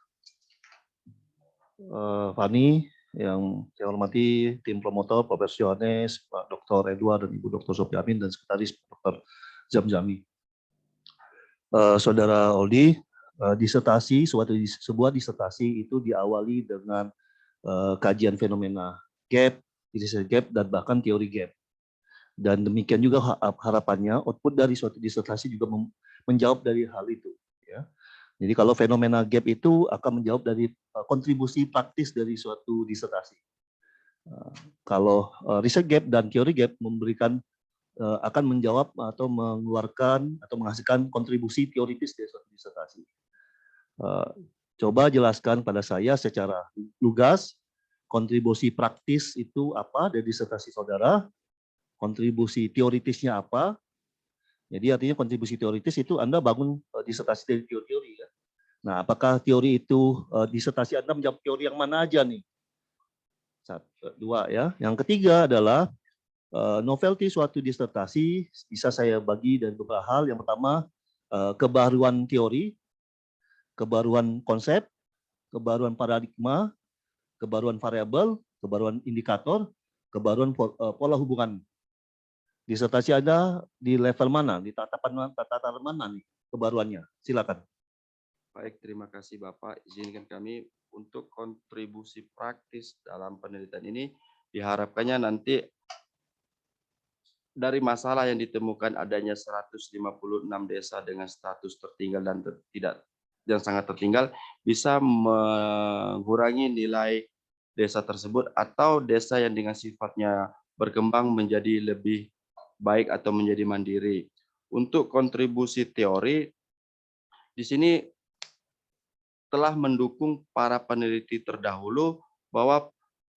Fani, yang saya hormati tim promotor Profesor Johannes, Pak Dr. Edward dan Ibu Dr. Sophia Amin, dan sekretaris Dr. Zamzami. Saudara Oldi, disertasi, sebuah disertasi itu diawali dengan kajian fenomena gap, decision gap, dan bahkan teori gap. Dan demikian juga harapannya output dari suatu disertasi juga menjawab dari hal itu. Ya. Jadi kalau fenomena gap itu akan menjawab dari kontribusi praktis dari suatu disertasi. Kalau riset gap dan teori gap memberikan akan menjawab atau mengeluarkan atau menghasilkan kontribusi teoritis dari suatu disertasi. Coba jelaskan pada saya secara lugas kontribusi praktis itu apa dari disertasi saudara, kontribusi teoritisnya apa. Jadi artinya kontribusi teoritis itu Anda bangun disertasi dari teori-teori ya. Nah, apakah teori itu disertasi Anda menjawab teori yang mana aja nih? Dua ya. Yang ketiga adalah novelty suatu disertasi bisa saya bagi dari beberapa hal. Yang pertama, kebaruan teori, kebaruan konsep, kebaruan paradigma, kebaruan variabel, kebaruan indikator, kebaruan pola hubungan. Disertasi Anda di level mana, di tataran mana nih kebaruannya? Silakan. Baik, terima kasih Bapak. Izinkan kami untuk kontribusi praktis dalam penelitian ini diharapkannya nanti dari masalah yang ditemukan adanya 156 desa dengan status tertinggal dan sangat tertinggal bisa mengurangi nilai desa tersebut atau desa yang dengan sifatnya berkembang menjadi lebih baik atau menjadi mandiri. Untuk kontribusi teori di sini telah mendukung para peneliti terdahulu bahwa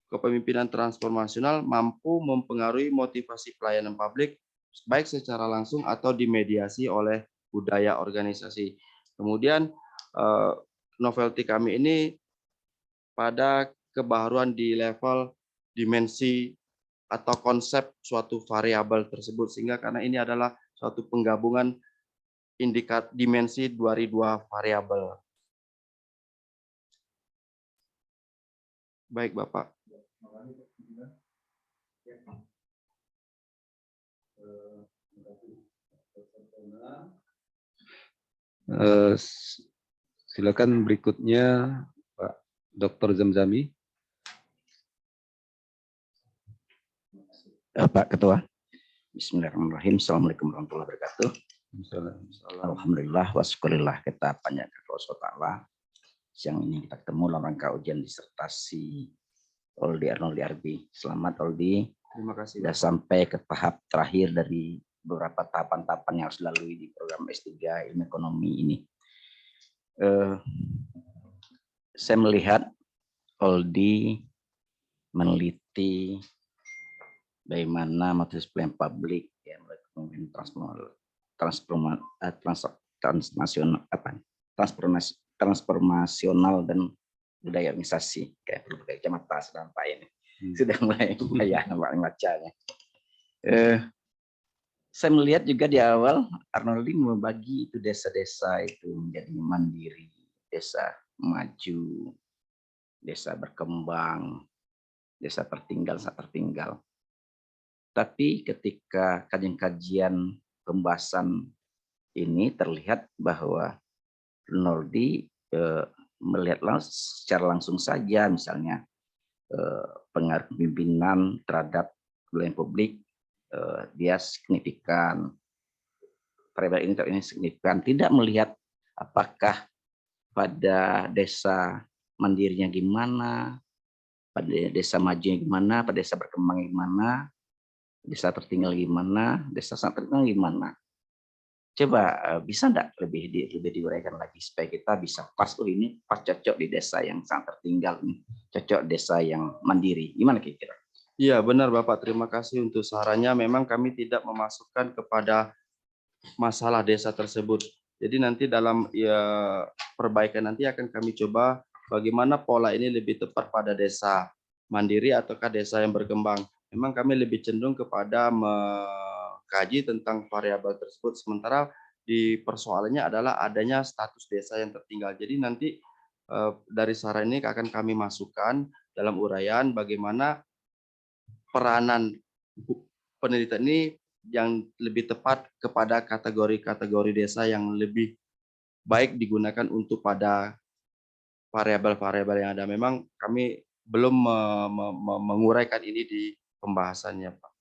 kepemimpinan transformasional mampu mempengaruhi motivasi pelayanan publik baik secara langsung atau dimediasi oleh budaya organisasi. Kemudian novelty kami ini pada kebaruan di level dimensi atau konsep suatu variabel tersebut, sehingga karena ini adalah suatu penggabungan dimensi dari dua variabel. Baik Bapak. Silakan berikutnya Pak Dr. Zamzami. Pak Ketua. Bismillahirrahmanirrahim. Assalamualaikum warahmatullahi wabarakatuh. Alhamdulillah wasyukurillah, kita banyak kepada ta'ala. Siang ini kita ketemu dalam rangka ujian disertasi Oldi Arnoldi Arbi. Selamat Oldi. Terima kasih. Sudah sampai ke tahap terakhir dari beberapa tahapan-tahapan yang harus dilalui di program S3 Ilmu Ekonomi ini. Saya melihat Oldi meneliti bagaimana materi pelayanan publik ya, transformasional dan budaya organisasi kayak berbagai kecamatan sedang Pak ini sudah mulai bacanya. Saya melihat juga di awal Arnoldi membagi itu desa-desa itu menjadi mandiri, desa maju, desa berkembang, desa tertinggal, desa tertinggal. Tapi ketika kajian-kajian pembahasan ini terlihat bahwa Arnoldi melihat secara langsung saja, misalnya pengaruh pimpinan terhadap pelayanan publik dia signifikan, variabel ini signifikan, tidak melihat apakah pada desa mandirinya gimana, pada desa majunya gimana, pada desa berkembangnya gimana, desa tertinggal gimana, desa sangat tertinggal gimana. Coba bisa enggak lebih diuraikan lagi supaya kita bisa pas, oh ini pas cocok di desa yang sangat tertinggal, ini cocok desa yang mandiri. Gimana kira-kira? Iya, benar Bapak. Terima kasih untuk sarannya. Memang kami tidak memasukkan kepada masalah desa tersebut. Jadi nanti dalam perbaikan nanti akan kami coba bagaimana pola ini lebih tepat pada desa mandiri ataukah desa yang berkembang. Memang kami lebih cenderung kepada mengkaji tentang variabel tersebut. Sementara di persoalannya adalah adanya status desa yang tertinggal. Jadi nanti dari saran ini akan kami masukkan dalam uraian bagaimana peranan penelitian ini yang lebih tepat kepada kategori-kategori desa yang lebih baik digunakan untuk pada variabel-variabel yang ada. Memang kami belum menguraikan ini di pembahasannya, Pak.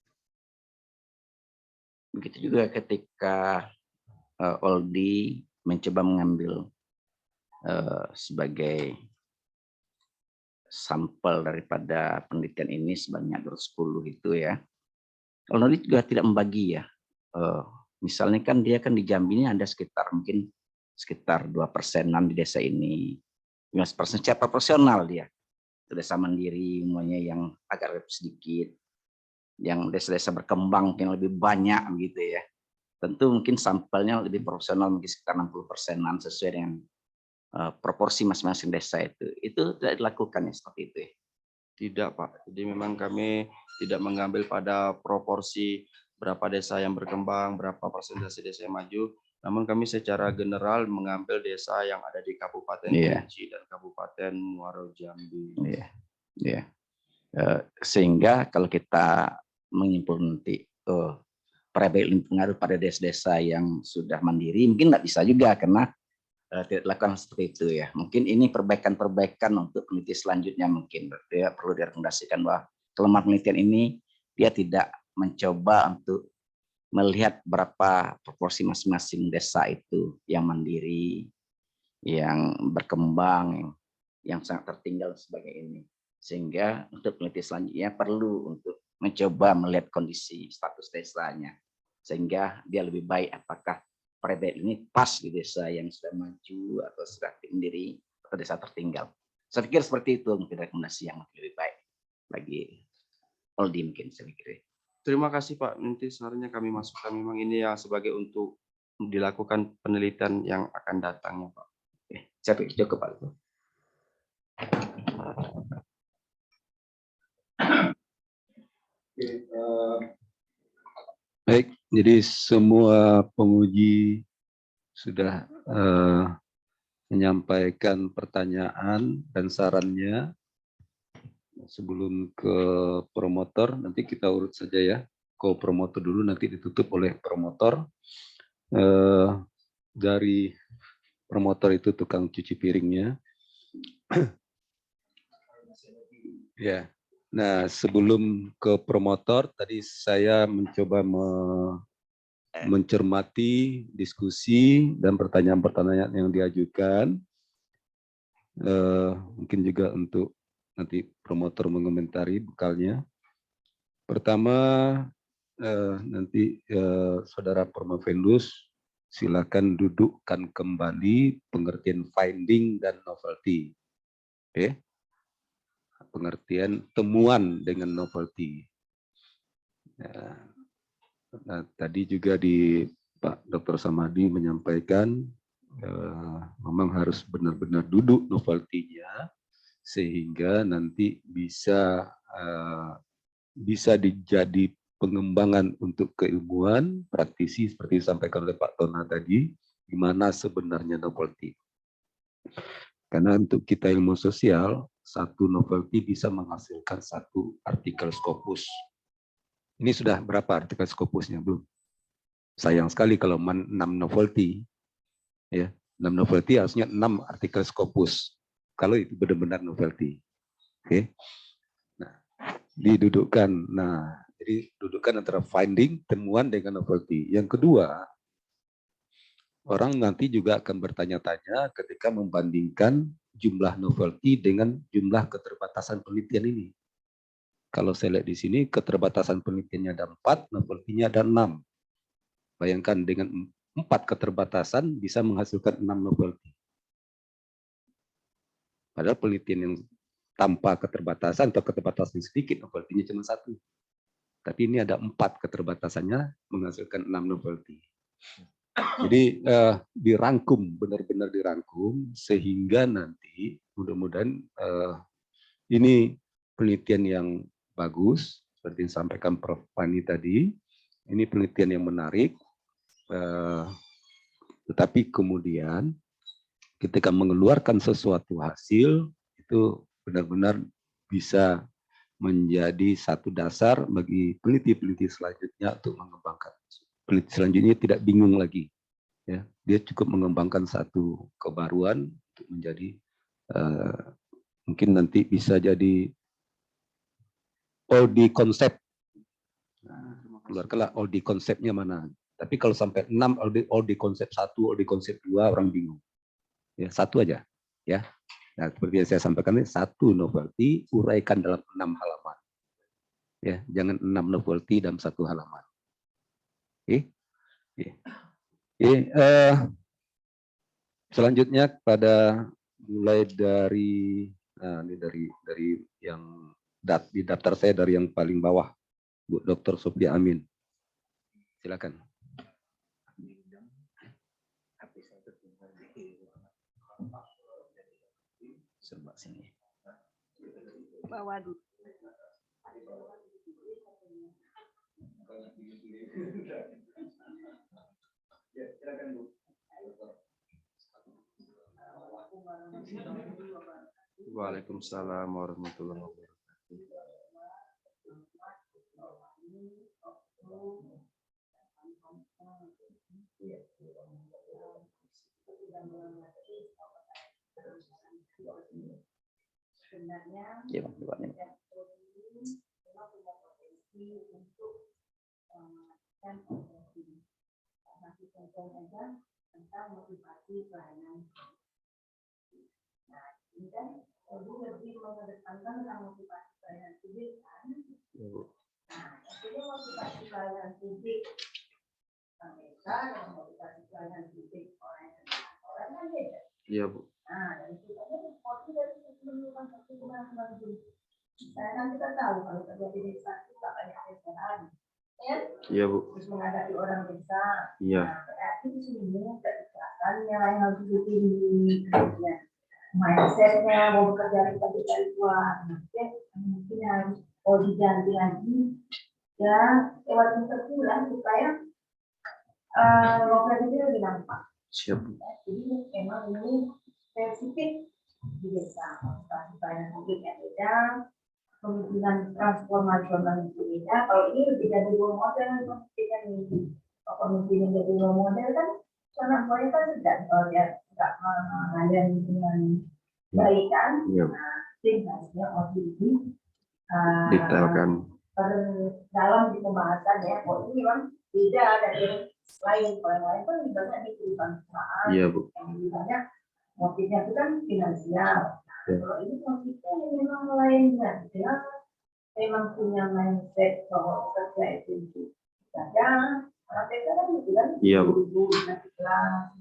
Begitu juga ketika Oldi mencoba mengambil sebagai sampel daripada penelitian ini sebanyak 210 itu ya. Oldi juga tidak membagi ya. Misalnya kan dia kan di Jambi ini ada sekitar 2%-an di desa ini. 15% secara proporsional dia. Itu desa mandiri semuanya yang agak sedikit. Yang desa-desa berkembang mungkin lebih banyak gitu ya. Tentu mungkin sampelnya lebih proporsional, mungkin sekitar 60%-an sesuai dengan proporsi masing-masing desa itu tidak dilakukan ya seperti itu ya? Tidak Pak, jadi memang kami tidak mengambil pada proporsi berapa desa yang berkembang, berapa persentase desa yang maju, namun kami secara general mengambil desa yang ada di Kabupaten Kerinci dan Kabupaten Muaro Jambi. Sehingga kalau kita menyimpulkan nanti variabel pengaruh pada desa-desa yang sudah mandiri mungkin nggak bisa juga karena tidak dilakukan seperti itu ya. Mungkin ini perbaikan-perbaikan untuk penelitian selanjutnya mungkin dia perlu direkomendasikan bahwa kelemahan penelitian ini dia tidak mencoba untuk melihat berapa proporsi masing-masing desa itu yang mandiri, yang berkembang, yang sangat tertinggal sebagai ini. Sehingga untuk penelitian selanjutnya perlu untuk mencoba melihat kondisi status desanya sehingga dia lebih baik apakah variabel ini pas di desa yang sudah maju atau sudah mandiri atau desa tertinggal. Saya pikir seperti itu mungkin rekomendasi yang lebih baik bagi Oldi mungkin saya pikir. Terima kasih Pak, nanti sarannya kami masukkan memang ini ya sebagai untuk dilakukan penelitian yang akan datangnya Pak. Oke, saya pikir cukup Pak. Baik, jadi semua penguji sudah menyampaikan pertanyaan dan sarannya. Sebelum ke promotor, nanti kita urut saja ya. Co-promotor dulu, nanti ditutup oleh promotor. Dari promotor itu tukang cuci piringnya. Ya. Nah, sebelum ke promotor, tadi saya mencoba mencermati diskusi dan pertanyaan-pertanyaan yang diajukan. Mungkin juga untuk nanti promotor mengomentari bekalnya. Pertama, nanti Saudara Permafendus, silakan dudukkan kembali pengertian finding dan novelty. Oke. Pengertian temuan dengan novelty. Nah, tadi juga di Pak Dr. Samadi menyampaikan memang harus benar-benar duduk novelty-nya sehingga nanti bisa dijadi pengembangan untuk keilmuan praktisi seperti disampaikan oleh Pak Tona tadi, di mana sebenarnya novelty. Karena untuk kita ilmu sosial, satu novelty bisa menghasilkan satu artikel Scopus. Ini sudah berapa artikel Scopusnya? Belum. Sayang sekali kalau 6 novelty, ya 6 novelty harusnya 6 artikel Scopus. Kalau itu benar-benar novelty. Oke. Nah, didudukkan. Nah, jadi dudukkan antara finding, temuan dengan novelty. Yang kedua, orang nanti juga akan bertanya-tanya ketika membandingkan jumlah novelty dengan jumlah keterbatasan penelitian ini. Kalau saya lihat di sini, keterbatasan penelitiannya ada 4, novelty-nya ada 6. Bayangkan dengan 4 keterbatasan bisa menghasilkan 6 novelty. Padahal penelitian yang tanpa keterbatasan atau keterbatasan sedikit, novelty-nya cuma 1. Tapi ini ada 4 keterbatasannya menghasilkan 6 novelty. Jadi dirangkum, benar-benar dirangkum, sehingga nanti mudah-mudahan ini penelitian yang bagus, seperti yang disampaikan Prof. Pani tadi. Ini penelitian yang menarik, tetapi kemudian ketika mengeluarkan sesuatu hasil, itu benar-benar bisa menjadi satu dasar bagi peneliti-peneliti selanjutnya untuk mengembangkan. Peneliti selanjutnya tidak bingung lagi, ya, dia cukup mengembangkan satu kebaruan untuk menjadi mungkin nanti bisa jadi OD konsep. Nah, keluarkanlah OD konsepnya mana. Tapi kalau sampai 6 OD konsep 1, OD konsep 2, orang bingung. Ya, 1 aja, ya. Nah, seperti yang saya sampaikan ini, 1 novelty uraikan dalam 6 halaman. Ya, jangan 6 novelty dalam 1 halaman. Oke. Selanjutnya pada mulai dari ini dari yang di daftar saya dari yang paling bawah, Bu Dr. Sophia Amin. Silakan. Sebelah sini. Bawah dulu. Waalaikumsalam warahmatullahi wabarakatuh. Ya, Bang, tentang motivasi pelayanan. Nah, ini kan lebih mengedepankan tentang motivasi pelayanan publik kan. Nah, jadi motivasi pelayanan publik mereka dengan motivasi pelayanan publik orang kan beda. Iya, Bu. Nah, dari situ aja motivasi dari menunjukkan perkembangan publik. Nah, kan kita tahu kalau terjadi desa itu tak banyak pesanan. Iya, Bu. Terus menghadapi orang desa. Iya. Nah, berarti di sini kekerasannya yang harus ditinggi, mindsetnya mau bekerja dari luar, mungkin harus diganti lagi ya lewat interview lah supaya lokal itu lebih nampak. Siap. Jadi memang ini spesifik di desa, pelayanan publik yang beda, kemungkinan transformasional yang berbeda. Kalau ini lebih dari role model, kita nih pemimpinan dari role model kan karena mereka kan tidak dia tidak melayani dengan baik kan. Nah, harusnya ini detailkan dalam di pembahasan ya. Oh ini memang beda dari lain. Kalau yang lain kan banyak di perusahaan. Iya, Bu. Yang lebih banyak motifnya itu kan finansial. Kalau ini motifnya memang lain kan. Dia memang punya mindset bahwa kerja itu saja. Mereka kan itu kan. Iya, Bu. Nanti kelas.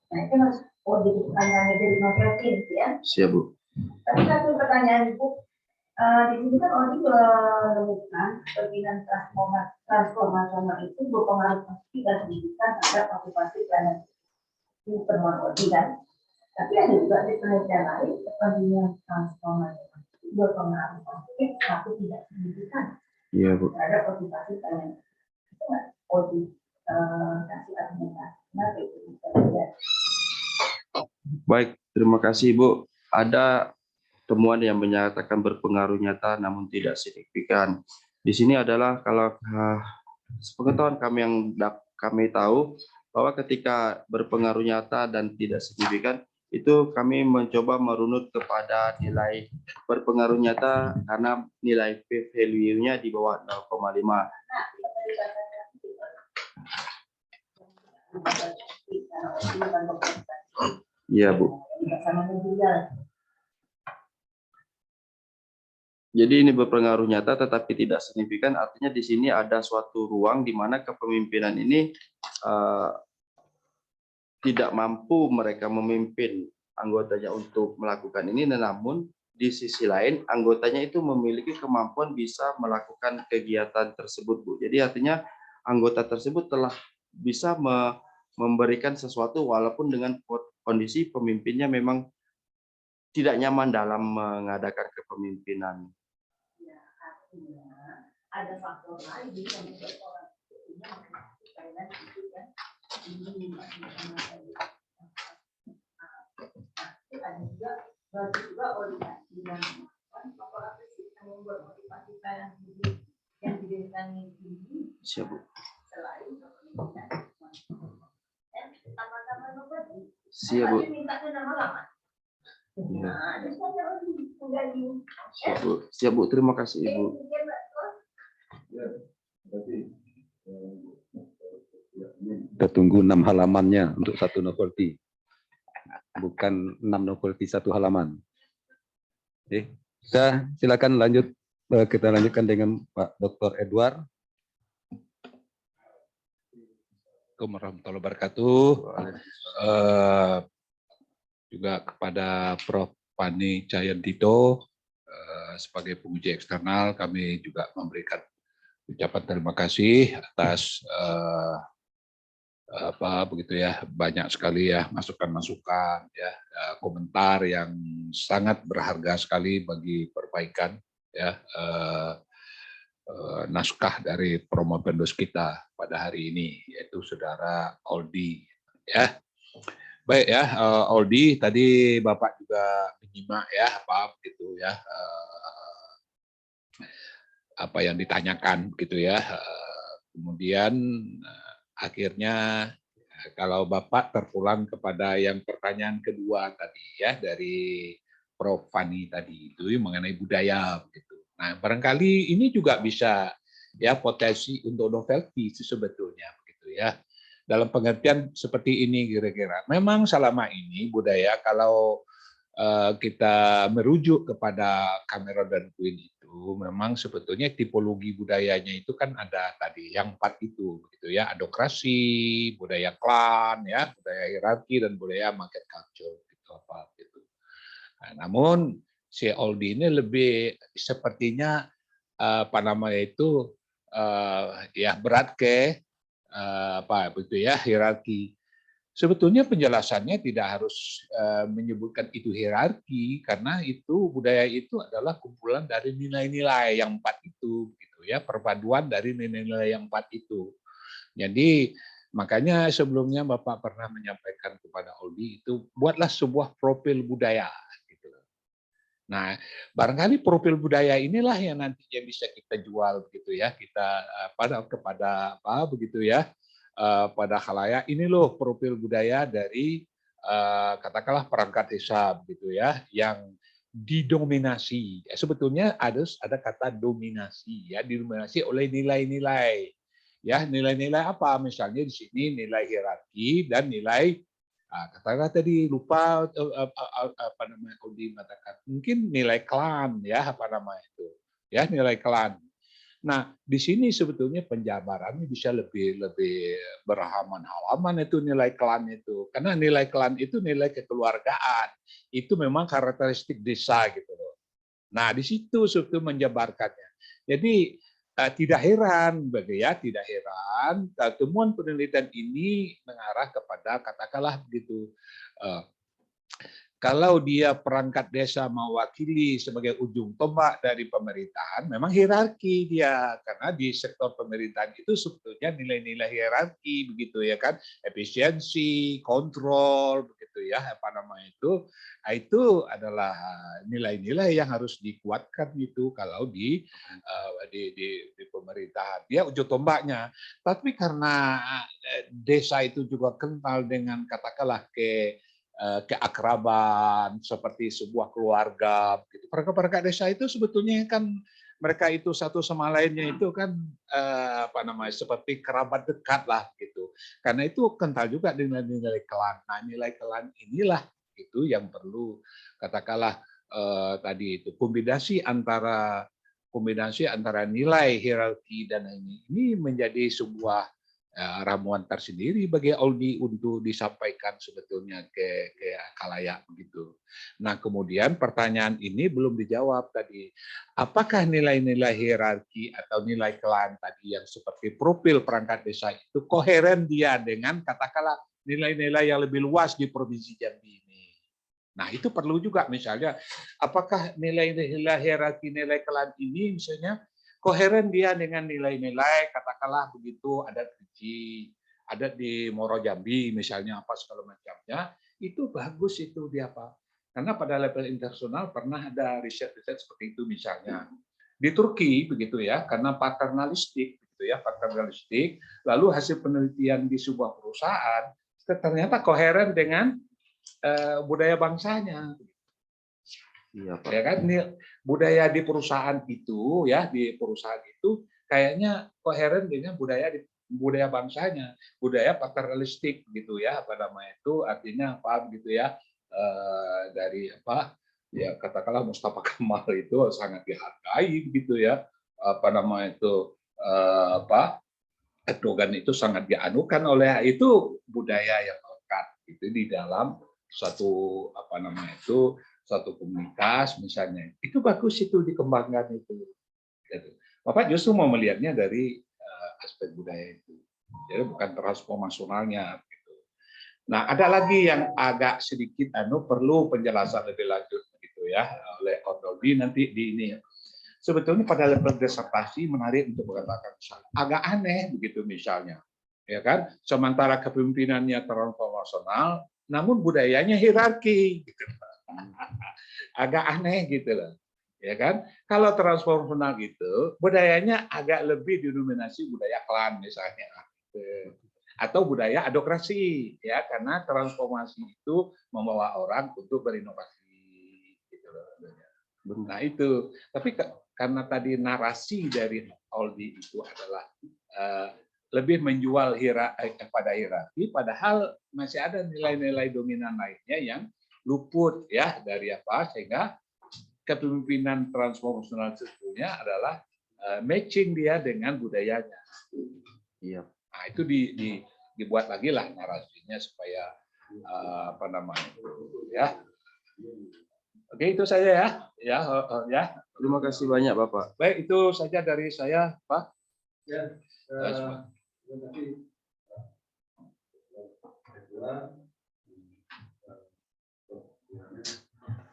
Nah itu harus di pertanyaannya dari novel ya. Siap, Bu. Tapi satu pertanyaan Bu. Di sini kan Odi menemukan kepemimpinan transformasional itu berpengaruh positif dan pendidikan terhadap motivasi pelayanan. Ini penemuan Odi kan. Tapi ada juga di penelitian lain sepertinya transformasi berpengaruh positif tapi tidak signifikan Iya, Bu. terhadap motivasi kalian. Itu nggak kasih argumentasi. Kenapa itu bisa terjadi? Baik, terima kasih, Bu. Ada temuan yang menyatakan berpengaruh nyata namun tidak signifikan. Di sini adalah kalau sepengetahuan kami yang kami tahu bahwa ketika berpengaruh nyata dan tidak signifikan itu kami mencoba merunut kepada nilai berpengaruh nyata karena nilai p-value-nya di bawah 0,5. Iya, Bu. Jadi ini berpengaruh nyata tetapi tidak signifikan, artinya di sini ada suatu ruang di mana kepemimpinan ini tidak mampu mereka memimpin anggotanya untuk melakukan ini, namun di sisi lain anggotanya itu memiliki kemampuan bisa melakukan kegiatan tersebut, Bu. Jadi artinya anggota tersebut telah bisa memberikan sesuatu walaupun dengan kondisi pemimpinnya memang tidak nyaman dalam mengadakan kepemimpinan. Ya, artinya ada faktor lain yang membuat orang itu Thailand itu kan ada juga berarti juga organisasi yang faktor apa sih yang membuat motivasi Thailand yang didirikan ini Siap, Bu. selain kepemimpinan dan sama-sama berbagi. Siap, Bu. Minta ke nama lama. Nah, ada saja menjadi. Siap, Bu. Siap, Bu. Terima kasih, Ibu. Kita tunggu 6 halamannya untuk satu novelty. Bukan 6 novelty satu halaman. Oke, kita silakan lanjut. Kita lanjutkan dengan Pak Dr. Edward. Assalamualaikum warahmatullahi wabarakatuh. Juga kepada Prof. Pani Cayantito sebagai penguji eksternal, kami juga memberikan ucapan terima kasih atas banyak sekali ya masukan-masukan ya, komentar yang sangat berharga sekali bagi perbaikan ya naskah dari Promopendos kita pada hari ini, yaitu saudara Aldi ya. Baik ya, Aldi, tadi Bapak juga menyimak ya apa yang ditanyakan gitu ya. Kemudian akhirnya kalau Bapak terpulang kepada yang pertanyaan kedua tadi ya dari Prof. Fani tadi itu mengenai budaya begitu. Nah, barangkali ini juga bisa ya potensi untuk novelty sebetulnya begitu ya. Dalam pengertian seperti ini kira-kira. Memang selama ini budaya kalau kita merujuk kepada Cameron dan Quinn itu memang sebetulnya tipologi budayanya itu kan ada tadi yang 4 itu gitu ya, adokrasi, budaya klan ya, budaya hierarki dan budaya market culture gitu apa gitu. Nah, namun si Aldi ini lebih sepertinya ya berat ke hierarki. Sebetulnya penjelasannya tidak harus menyebutkan itu hierarki karena itu budaya itu adalah kumpulan dari nilai-nilai yang 4 itu gitu ya, perpaduan dari nilai-nilai yang 4 itu. Jadi makanya sebelumnya Bapak pernah menyampaikan kepada Aldi itu buatlah sebuah profil budaya gitu. Nah, barangkali profil budaya inilah yang nantinya bisa kita jual begitu ya, kita kepada begitu ya. Pada khalayak ini loh profil budaya dari katakanlah perangkat desa begitu ya yang didominasi. Sebetulnya ada kata dominasi ya, didominasi oleh nilai-nilai. Ya, nilai-nilai apa? Misalnya di sini nilai hierarki dan nilai katakanlah tadi lupa apa namanya Audi mengatakan mungkin nilai klan ya apa namanya itu. Ya, nilai klan. Nah, di sini sebetulnya penjabarannya bisa lebih berhalaman-halaman itu nilai klan itu. Karena nilai klan itu nilai kekeluargaan. Itu memang karakteristik desa gitu loh. Nah, di situ sebetulnya menjabarkannya. Jadi tidak heran temuan penelitian ini mengarah kepada katakanlah begitu kalau dia perangkat desa mewakili sebagai ujung tombak dari pemerintahan, memang hierarki dia, karena di sektor pemerintahan itu sebetulnya nilai-nilai hierarki begitu ya kan, efisiensi, kontrol begitu ya, apa namanya itu adalah nilai-nilai yang harus dikuatkan itu kalau di pemerintahan, dia ujung tombaknya. Tapi karena desa itu juga kental dengan katakanlah keakraban seperti sebuah keluarga begitu. Perangkat desa itu sebetulnya kan mereka itu satu sama lainnya itu kan apa namanya seperti kerabat dekat lah gitu. Karena itu kental juga dengan nilai klan. Nah, nilai klan inilah itu yang perlu katakanlah tadi itu kombinasi antara nilai hierarki dan ini menjadi sebuah ramuan tersendiri bagi Aldi untuk disampaikan sebetulnya ke khalayak begitu. Nah, kemudian pertanyaan ini belum dijawab tadi. Apakah nilai-nilai hierarki atau nilai klan tadi yang seperti profil perangkat desa itu koheren dia dengan katakanlah nilai-nilai yang lebih luas di Provinsi Jambi ini. Nah, itu perlu juga misalnya apakah nilai-nilai hierarki nilai klan ini misalnya koheren dia dengan nilai-nilai katakanlah begitu adat Keci, adat di Moro Jambi misalnya apa segala macamnya, itu bagus itu dia Pak. Karena pada level internasional pernah ada riset-riset seperti itu misalnya. Di Turki begitu ya, karena paternalistik gitu ya, paternalistik, lalu hasil penelitian di sebuah perusahaan ternyata koheren dengan budaya bangsanya. Iya, Pak. Ya kan budaya di perusahaan itu kayaknya koheren dengan budaya bangsanya, budaya paternalistik gitu ya, apa namanya itu artinya apa gitu ya, dari apa ya katakanlah Mustafa Kemal itu sangat dihargai gitu ya, apa namanya itu Erdogan itu sangat dianukan oleh itu budaya yang melekat itu di dalam suatu apa namanya itu suatu komunitas misalnya, itu bagus itu dikembangkan itu. Bapak justru mau melihatnya dari aspek budaya itu, jadi bukan transformasionalnya. Gitu. Nah, ada lagi yang agak sedikit perlu penjelasan lebih lanjut gitu ya oleh Odolbi nanti di ini. Sebetulnya pada level disertasi menarik untuk mengatakan misalnya, agak aneh begitu misalnya, ya kan? Sementara kepemimpinannya transformasional, namun budayanya hierarki. Gitu. Agak aneh gitu loh, ya kan? Kalau transformasional gitu, budayanya agak lebih didominasi budaya klan misalnya, atau budaya adokrasi, ya karena transformasi itu membawa orang untuk berinovasi, gitu loh. Nah itu, tapi karena tadi narasi dari Aldi itu adalah lebih menjual pada hierarki, padahal masih ada nilai-nilai dominan lainnya yang luput ya dari apa sehingga kepemimpinan transformasional sebetulnya adalah matching dia dengan budayanya. Iya. Nah itu dibuat lagi lah narasinya supaya apa namanya ya. Oke itu saja ya ya. Terima kasih banyak Bapak. Baik itu saja dari saya Pak. Ya. Terima kasih.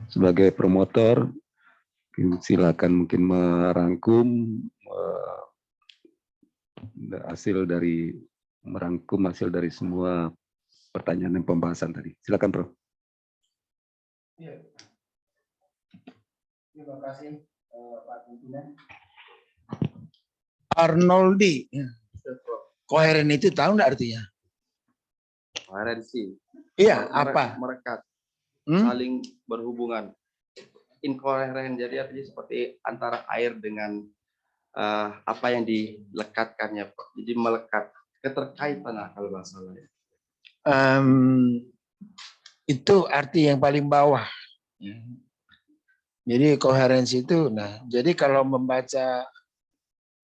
Sebagai promotor, silakan mungkin merangkum hasil dari semua pertanyaan dan pembahasan tadi. Silakan, Prof. Ya. Terima kasih Pak Pimpinan. Arnoldi, koheren itu tahu nggak artinya? Koherensi. Iya, apa? Merekat, saling berhubungan. Inkoheren, jadi artinya seperti antara air dengan apa yang dilekatkannya, jadi melekat, keterkaitan kalau bahasa lain. Itu arti yang paling bawah. Jadi koherensi itu, nah, jadi kalau membaca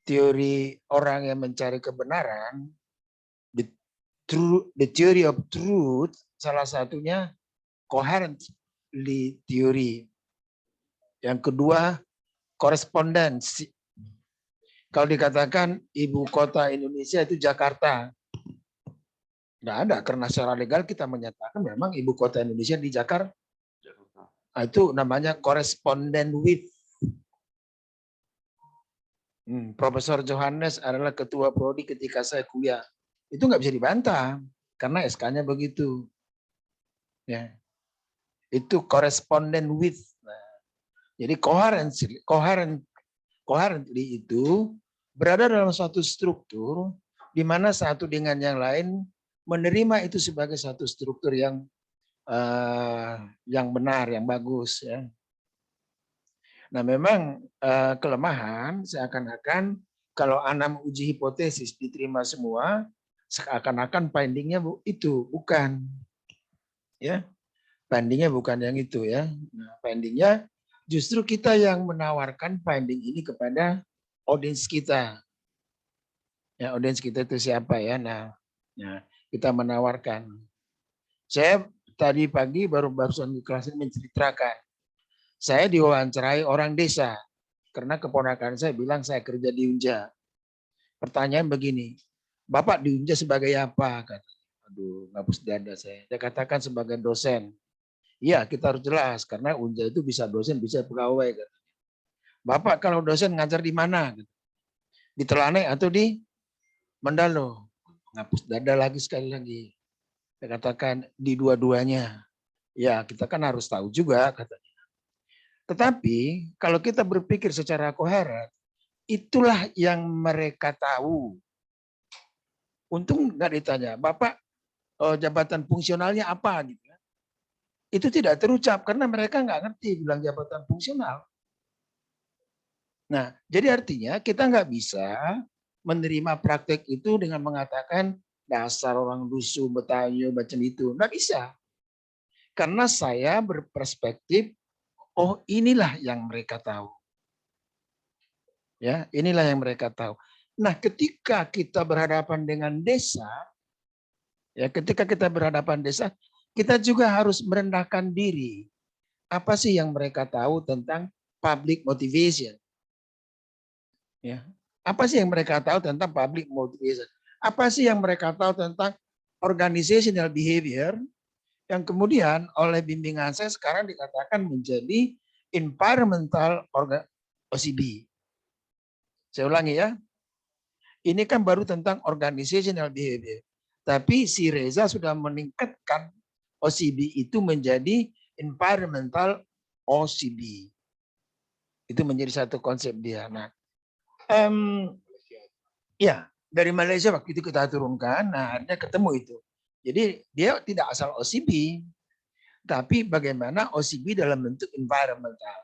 teori orang yang mencari kebenaran, the theory of truth, salah satunya coherently theory. Yang kedua, korespondensi. Kalau dikatakan ibu kota Indonesia itu Jakarta, nggak ada, karena secara legal kita menyatakan memang ibu kota Indonesia di Jakarta. Itu namanya correspondent with. Profesor Johannes adalah ketua prodi ketika saya kuliah. Itu nggak bisa dibantah karena SK-nya begitu. Ya, itu correspondent with. Nah, jadi coherently itu berada dalam suatu struktur di mana satu dengan yang lain menerima itu sebagai satu struktur yang benar, yang bagus, ya. Nah, memang kelemahan seakan-akan kalau Anda uji hipotesis diterima semua, seakan-akan findingnya itu bukan, ya, findingnya bukan yang itu, ya. Nah, findingnya justru kita yang menawarkan finding ini kepada audiens kita. Ya, audiens kita itu siapa, ya? Nah, kita menawarkan. Saya tadi pagi barusan di kelas ini menceritakan. Saya diwawancarai orang desa karena keponakan saya bilang saya kerja di Unja. Pertanyaan begini, Bapak di Unja sebagai apa? Kata. Aduh, ngapus dada saya. Saya katakan sebagai dosen. Iya, kita harus jelas karena Unja itu bisa dosen, bisa pegawai. Kata. Bapak kalau dosen ngajar di mana? Di Telanai atau di Mandalo? Ngapus dada lagi sekali lagi. Saya katakan di dua-duanya. Ya, kita kan harus tahu juga katanya. Tetapi kalau kita berpikir secara koheren, itulah yang mereka tahu. Untung nggak ditanya, Bapak jabatan fungsionalnya apa? Gitu. Itu tidak terucap karena mereka nggak ngerti bilang jabatan fungsional. Nah, jadi artinya kita nggak bisa menerima praktek itu dengan mengatakan dasar orang dusu, Betayu, macam itu. Nggak bisa. Karena saya berperspektif, oh inilah yang mereka tahu. Ya, inilah yang mereka tahu. Nah, ketika kita berhadapan dengan desa, ya ketika kita berhadapan desa, kita juga harus merendahkan diri. Apa sih yang mereka tahu tentang public motivation? Ya, apa sih yang mereka tahu tentang public motivation? Apa sih yang mereka tahu tentang organizational behavior? Yang kemudian oleh bimbingan saya sekarang dikatakan menjadi environmental OCB. Saya ulangi ya. Ini kan baru tentang organizational behavior. Tapi si Reza sudah meningkatkan OCB itu menjadi environmental OCB. Itu menjadi satu konsep dia. Nah, ya dari Malaysia waktu itu kita turunkan, nah akhirnya ketemu itu. Jadi dia tidak asal OCB, tapi bagaimana OCB dalam bentuk environmental.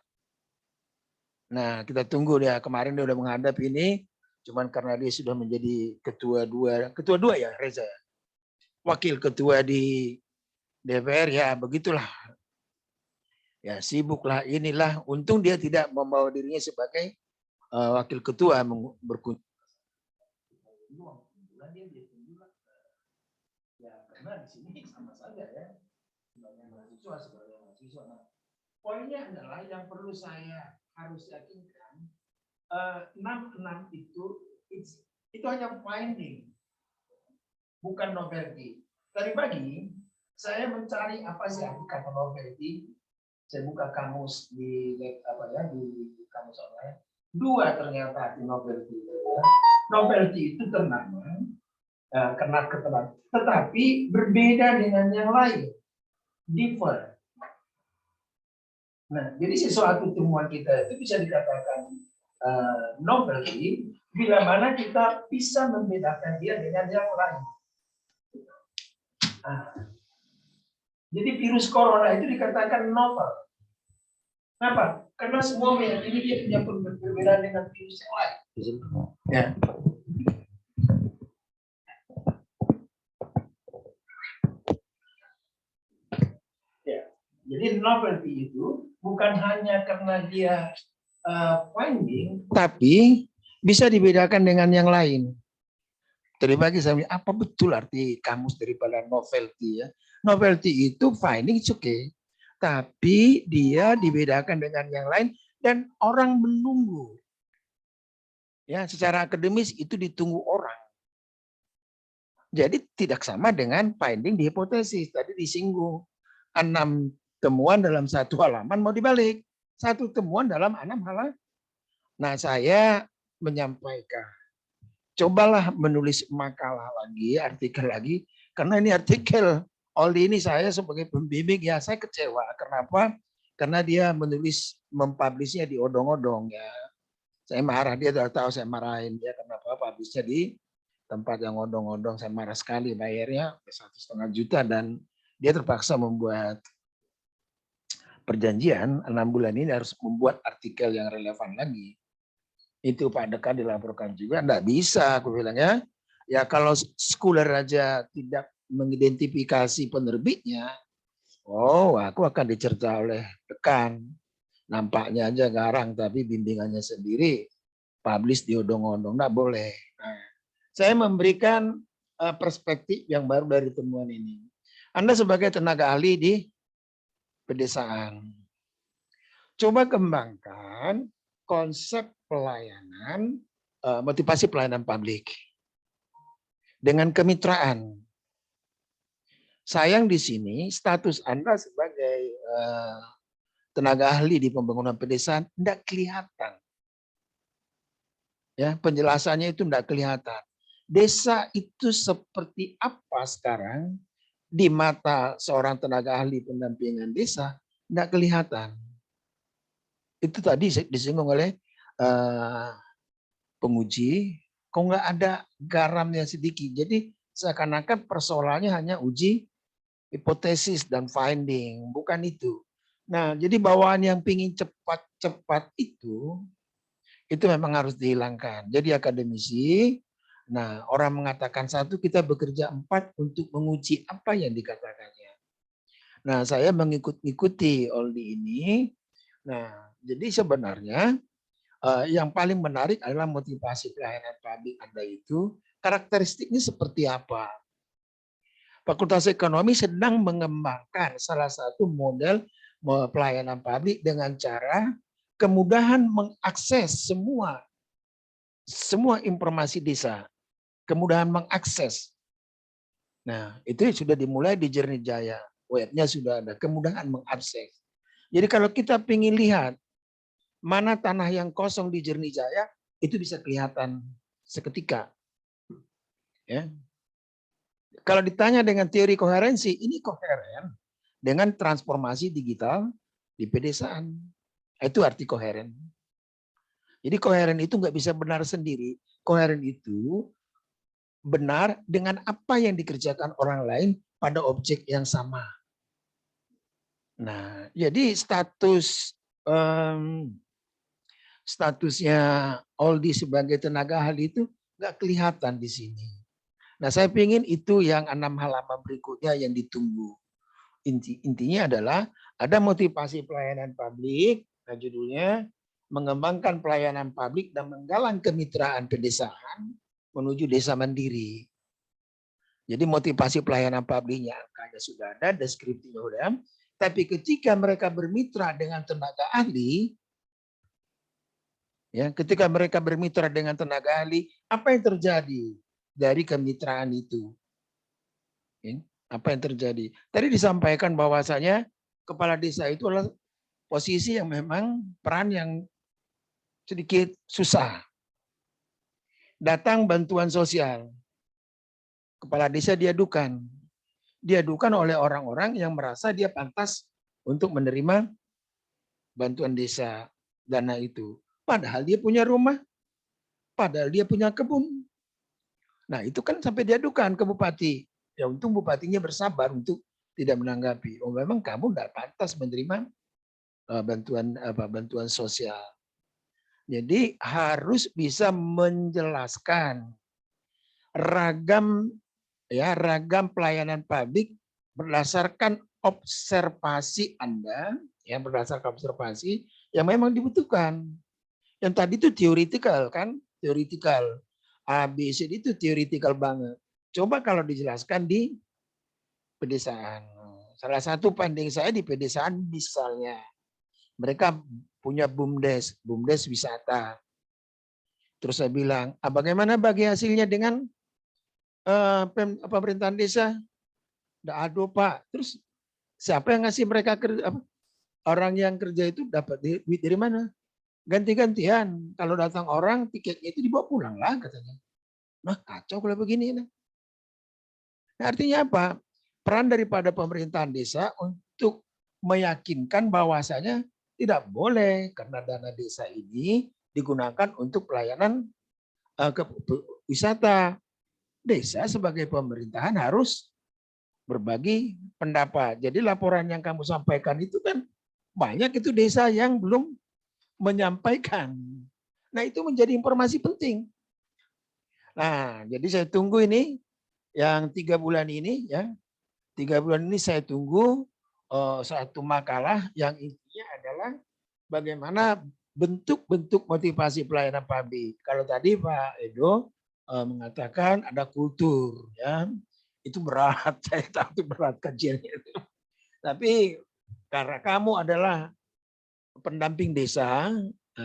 Nah, kita tunggu dia. Kemarin dia udah menghadap ini, cuman karena dia sudah menjadi ketua dua ya Reza, wakil ketua di DPR ya begitulah. Ya sibuklah inilah. Untung dia tidak membawa dirinya sebagai wakil ketua berkunjung. Ya karena di sini sama saja ya sebagai mahasiswa. Nah, poinnya adalah yang perlu saya harus yakinkan 66 itu hanya finding, bukan novelty. Tadi pagi saya mencari apa sih arti kata novelty. Saya buka kamus di kamus online. 2 ternyata arti novelty. Novelty itu ternama karena keterangan, tetapi berbeda dengan yang lain, differ. Nah, jadi sesuatu temuan kita itu bisa dikatakan novelty bila mana kita bisa membedakan dia dengan yang lain. Jadi virus corona itu dikatakan novel. Kenapa? Karena semua meyakini dia punya perbedaan dengan virus yang lain. Ya. Jadi novelty itu bukan hanya karena dia finding, tapi bisa dibedakan dengan yang lain. Tadi pagi saya bilang, apa betul arti kamus daripada novelty ya? Novelty itu finding it's okay, tapi dia dibedakan dengan yang lain dan orang menunggu. Ya, secara akademis itu ditunggu orang. Jadi tidak sama dengan finding di hipotesis. Tadi disinggung 6 temuan dalam 1 halaman mau dibalik. 1 temuan dalam 6 halaman. Nah, saya menyampaikan, cobalah menulis makalah lagi, artikel lagi, karena ini artikel Aldi ini saya sebagai pembimbing ya saya kecewa. Kenapa? Karena dia menulis, mempublishnya di odong-odong ya. Saya marah, dia sudah tahu saya marahin dia kenapa publishnya di tempat yang odong-odong. Saya marah sekali, bayarnya 1,5 juta dan dia terpaksa membuat perjanjian 6 bulan ini harus membuat artikel yang relevan lagi. Itu Pak Dekan dilaporkan juga, enggak bisa aku bilangnya. Ya kalau Scholar aja tidak mengidentifikasi penerbitnya, oh aku akan dicerca oleh Dekan. Nampaknya aja garang, tapi bimbingannya sendiri publish di odong-odong, enggak boleh. Nah, saya memberikan perspektif yang baru dari temuan ini. Anda sebagai tenaga ahli di pedesaan, coba kembangkan konsep pelayanan, motivasi pelayanan publik dengan kemitraan. Sayang di sini status Anda sebagai tenaga ahli di pembangunan pedesaan tidak kelihatan. Ya, penjelasannya itu tidak kelihatan. Desa itu seperti apa sekarang di mata seorang tenaga ahli pendampingan desa tidak kelihatan. Itu tadi disinggung oleh penguji, kok nggak ada garamnya sedikit. Jadi seakan-akan persoalannya hanya uji hipotesis dan finding, bukan itu. Nah, jadi bawaan yang pingin cepat-cepat itu memang harus dihilangkan. Jadi akademisi, nah orang mengatakan 1, kita bekerja 4 untuk menguji apa yang dikatakannya. Nah, saya mengikuti Aldi ini. Nah, jadi sebenarnya yang paling menarik adalah motivasi pelayanan publik Anda itu karakteristiknya seperti apa. Fakultas Ekonomi sedang mengembangkan salah satu model pelayanan publik dengan cara kemudahan mengakses semua informasi desa, kemudahan mengakses. Nah, itu sudah dimulai di Jernih Jaya, webnya sudah ada, kemudahan mengakses. Jadi kalau kita ingin lihat mana tanah yang kosong di Jernih Jaya, itu bisa kelihatan seketika. Ya. Kalau ditanya dengan teori koherensi, ini koheren dengan transformasi digital di pedesaan. Itu arti koheren. Jadi koheren itu nggak bisa benar sendiri. Koheren itu benar dengan apa yang dikerjakan orang lain pada objek yang sama. Nah, jadi statusnya Aldi sebagai tenaga ahli itu nggak kelihatan di sini. Nah, saya ingin itu yang 6 halaman berikutnya yang ditunggu. Intinya adalah ada motivasi pelayanan publik, nah judulnya mengembangkan pelayanan publik dan menggalang kemitraan pedesaan menuju desa mandiri. Jadi motivasi pelayanan publiknya angkanya sudah ada, deskripsinya sudah. Tapi ketika mereka bermitra dengan tenaga ahli, ya, ketika mereka bermitra dengan tenaga ahli, apa yang terjadi dari kemitraan itu? Ya, apa yang terjadi? Tadi disampaikan bahwasanya kepala desa itu adalah posisi yang memang peran yang sedikit susah. Datang bantuan sosial, kepala desa diadukan oleh orang-orang yang merasa dia pantas untuk menerima bantuan desa dana itu. Padahal dia punya rumah, padahal dia punya kebun. Nah itu kan sampai diadukan ke bupati. Ya untung bupatinya bersabar untuk tidak menanggapi. Oh memang kamu tidak pantas menerima bantuan sosial. Jadi harus bisa menjelaskan ragam pelayanan publik berdasarkan observasi Anda, yang berdasarkan observasi yang memang dibutuhkan. Yang tadi itu teoretikal kan, teoretikal. ABC itu teoretikal banget. Coba kalau dijelaskan di pedesaan. Salah satu finding saya di pedesaan misalnya, mereka punya BUMDes wisata. Terus saya bilang, bagaimana bagi hasilnya dengan pemerintahan desa? Nggak ada Pak. Terus siapa yang ngasih mereka kerja? Orang yang kerja itu dapat duit dari mana? Ganti-gantian. Kalau datang orang, tiketnya itu dibawa pulang lah katanya. Nah, kacau kalau begini. Nah, artinya apa? Peran daripada pemerintahan desa untuk meyakinkan bahwasanya tidak boleh karena dana desa ini digunakan untuk pelayanan wisata. Desa sebagai pemerintahan harus berbagi pendapat. Jadi laporan yang kamu sampaikan itu kan banyak itu desa yang belum menyampaikan. Nah, itu menjadi informasi penting. Nah, jadi saya tunggu ini yang 3 bulan ini ya. 3 bulan ini saya tunggu satu makalah yang intinya adalah bagaimana bentuk-bentuk motivasi pelayanan publik. Kalau tadi Pak Edo mengatakan ada kultur ya. Itu berat, saya tahu itu berat kajiannya itu. Tapi karena kamu adalah pendamping desa,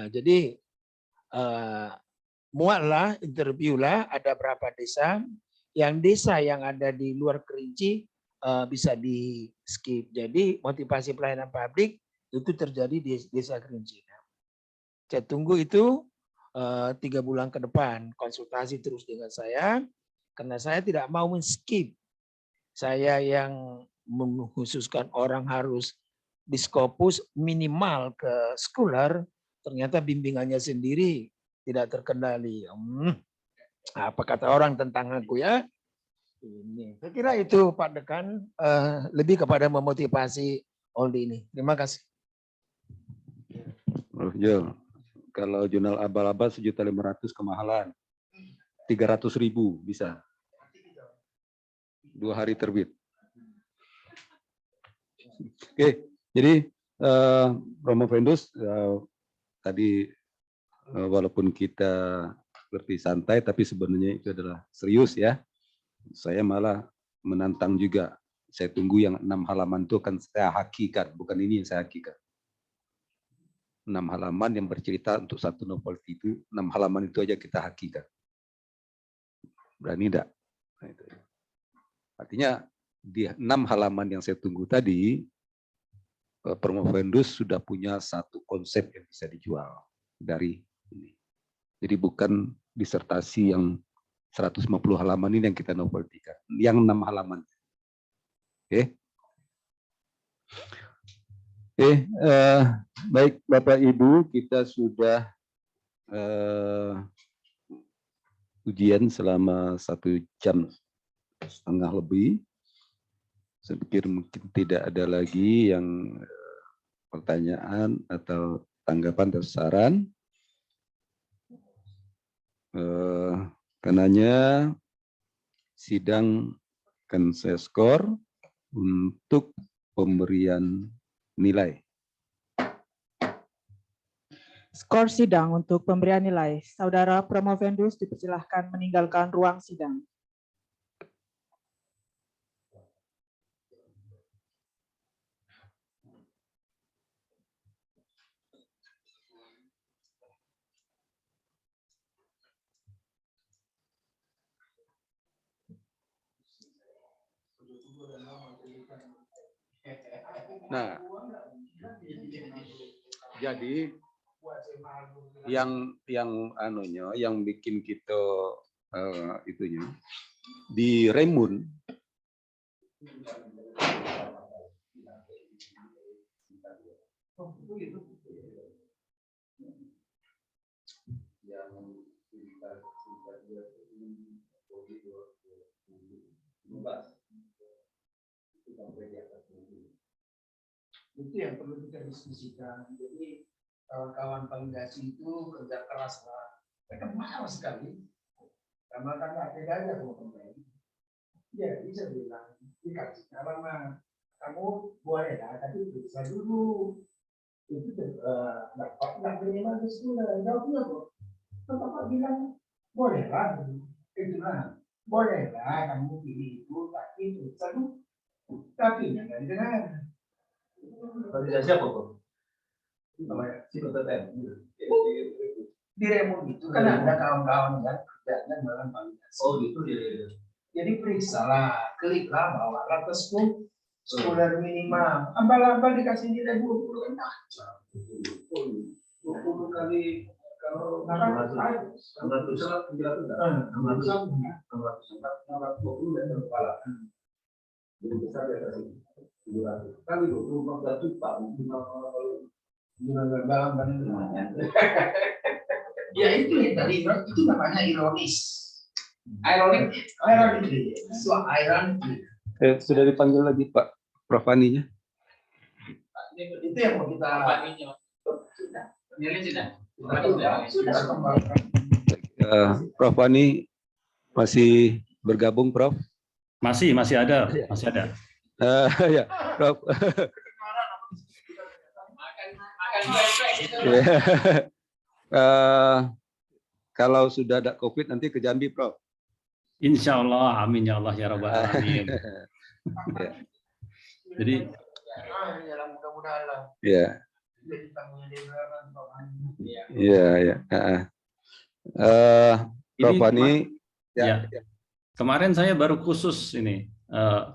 jadi muatlah, interviewlah ada berapa desa, yang desa yang ada di luar Kerinci bisa di skip. Jadi motivasi pelayanan publik itu terjadi di desa Kerinci. Saya tunggu itu 3 bulan ke depan, konsultasi terus dengan saya, karena saya tidak mau men-skip. Saya yang mengkhususkan orang harus diskopus minimal ke sekuler, ternyata bimbingannya sendiri tidak terkendali. Apa kata orang tentang aku ya? Ini. Saya kira itu Pak Dekan lebih kepada memotivasi Oldi ini. Terima kasih. Jo, kalau jurnal abal-abal 1.500.000 kemahalan. 300.000 bisa. 2 hari terbit. Oke, jadi Romo Vendus tadi walaupun kita seperti santai, tapi sebenarnya itu adalah serius ya. Saya malah menantang juga. Saya tunggu yang 6 halaman itu akan saya hakikan, bukan ini yang saya hakikan. 6 halaman yang bercerita untuk satu novelty itu, 6 halaman itu aja kita hakikan. Berani enggak? Nah, itu. Artinya di 6 halaman yang saya tunggu tadi, Promovendus sudah punya satu konsep yang bisa dijual dari ini. Jadi bukan disertasi yang 150 halaman ini yang kita noveltikan, yang 6 halaman. Oke. Oke, baik Bapak Ibu, kita sudah ujian selama 1 jam setengah lebih. Saya pikir mungkin tidak ada lagi yang pertanyaan atau tanggapan atau saran. Karenanya sidang akan saya skor untuk pemberian nilai. Skor sidang untuk pemberian nilai. Saudara Promovendus dipersilahkan meninggalkan ruang sidang. Nah, jadi yang bikin kita itunya di Remun itu yang perlu kita diskusikan. Jadi kawan-kawan validasi itu kerja keras lah. Mereka mahal sekali. Karena kan nggak beda aja sama pemain. Ya bisa bilang dikasih nama kamu boleh lah, tapi periksa dulu. Itu nggak terima di sekolah. Jawabnya kok. Bapak bilang boleh lah. Itulah boleh lah kamu pilih itu, tapi periksa dulu. Tapi nggak didengar. Validasi apa kok? Namanya psikoterapeuta. Di Remun itu kan ada kawan-kawan yang kerjanya dalam validasi. Oh gitu ya. Jadi periksalah, kliklah, bawalah ke school, Sekolah minimal. Ambal-ambal dikasih nilai 20 kan kacau. 20 kali kalau 600 meter kepala. Jadi besar di atas 700 kali 24 juta. Ya itu yang tadi itu namanya ironis. Ironik. Sudah dipanggil lagi Pak Prof. Aninya? Itu yang mau kita Prof. Ani masih bergabung, Prof? Masih ada. Ya, Prof. Kalau sudah ada COVID nanti ke Jambi, Prof. Insya Allah, amin ya Allah ya Rabbal alamin. Jadi, mudah-mudahan lah. Ya. Prof. Ani, ya. Kemarin saya baru khusus ini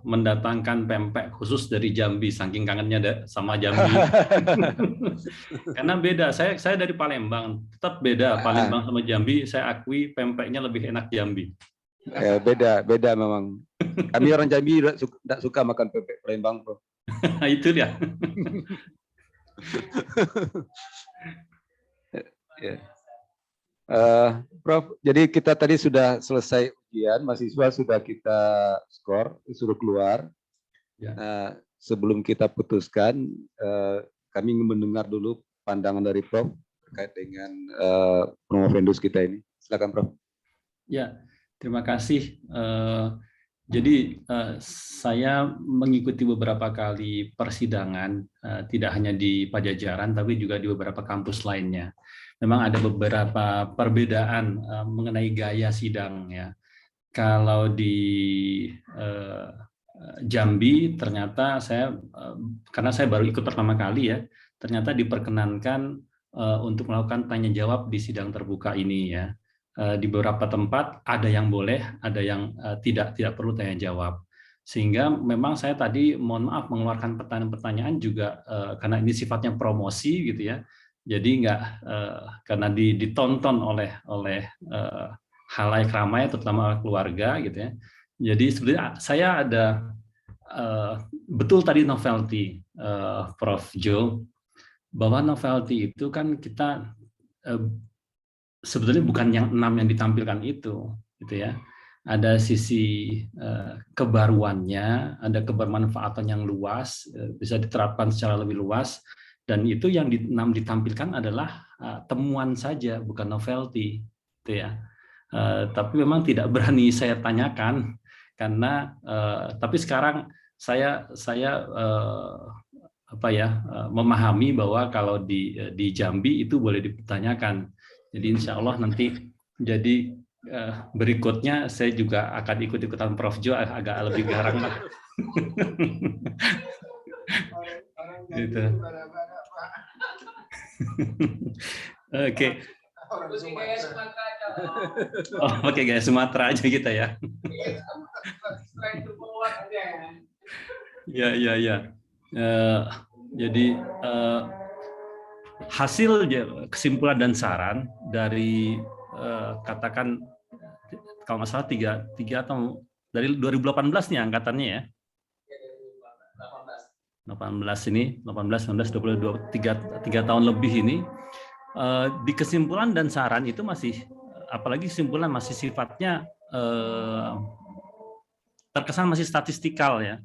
mendatangkan pempek khusus dari Jambi, saking kangennya sama Jambi. Karena beda, saya dari Palembang, tetap beda Palembang sama Jambi. Saya akui pempeknya lebih enak Jambi. Beda memang. Kami orang Jambi tidak suka makan pempek Palembang, Prof. Itu dia. Prof, jadi kita tadi sudah selesai ujian, mahasiswa sudah kita skor, sudah keluar. Ya. Nah, sebelum kita putuskan, kami ingin mendengar dulu pandangan dari Prof terkait dengan promovendus kita ini. Silakan, Prof. Ya, terima kasih. Jadi saya mengikuti beberapa kali persidangan, tidak hanya di Pajajaran, tapi juga di beberapa kampus lainnya. Memang ada beberapa perbedaan mengenai gaya sidang, ya. Kalau di Jambi ternyata karena saya baru ikut pertama kali ya, ternyata diperkenankan untuk melakukan tanya jawab di sidang terbuka ini, ya. Di beberapa tempat ada yang boleh, ada yang tidak perlu tanya jawab. Sehingga memang saya tadi mohon maaf mengeluarkan pertanyaan-pertanyaan juga karena ini sifatnya promosi gitu ya. Jadi karena ditonton oleh halayak ramai terutama keluarga gitu ya. Jadi sebenarnya saya ada betul tadi novelty, Prof. Jo, bahwa novelty itu kan kita sebetulnya bukan yang 6 yang ditampilkan itu, gitu ya. Ada sisi kebaruannya, ada kebermanfaatan yang luas, bisa diterapkan secara lebih luas, dan itu yang 6 ditampilkan adalah temuan saja, bukan novelty, gitu ya. Tapi memang tidak berani saya tanyakan karena, tapi sekarang saya memahami bahwa kalau di Jambi itu boleh dipertanyakan. Jadi insya Allah nanti jadi berikutnya saya juga akan ikut-ikutan Prof. Jo agak lebih garang. Gitu. Oke. Oke, gaya Sumatera aja kita ya. Ya. Jadi hasil kesimpulan dan saran dari katakan kalau nggak salah tiga atau dari 2018 nih angkatannya ya. 18 ini 18, 19, 22 3 tahun lebih ini di kesimpulan dan saran itu masih, apalagi kesimpulan masih sifatnya terkesan masih statistikal ya.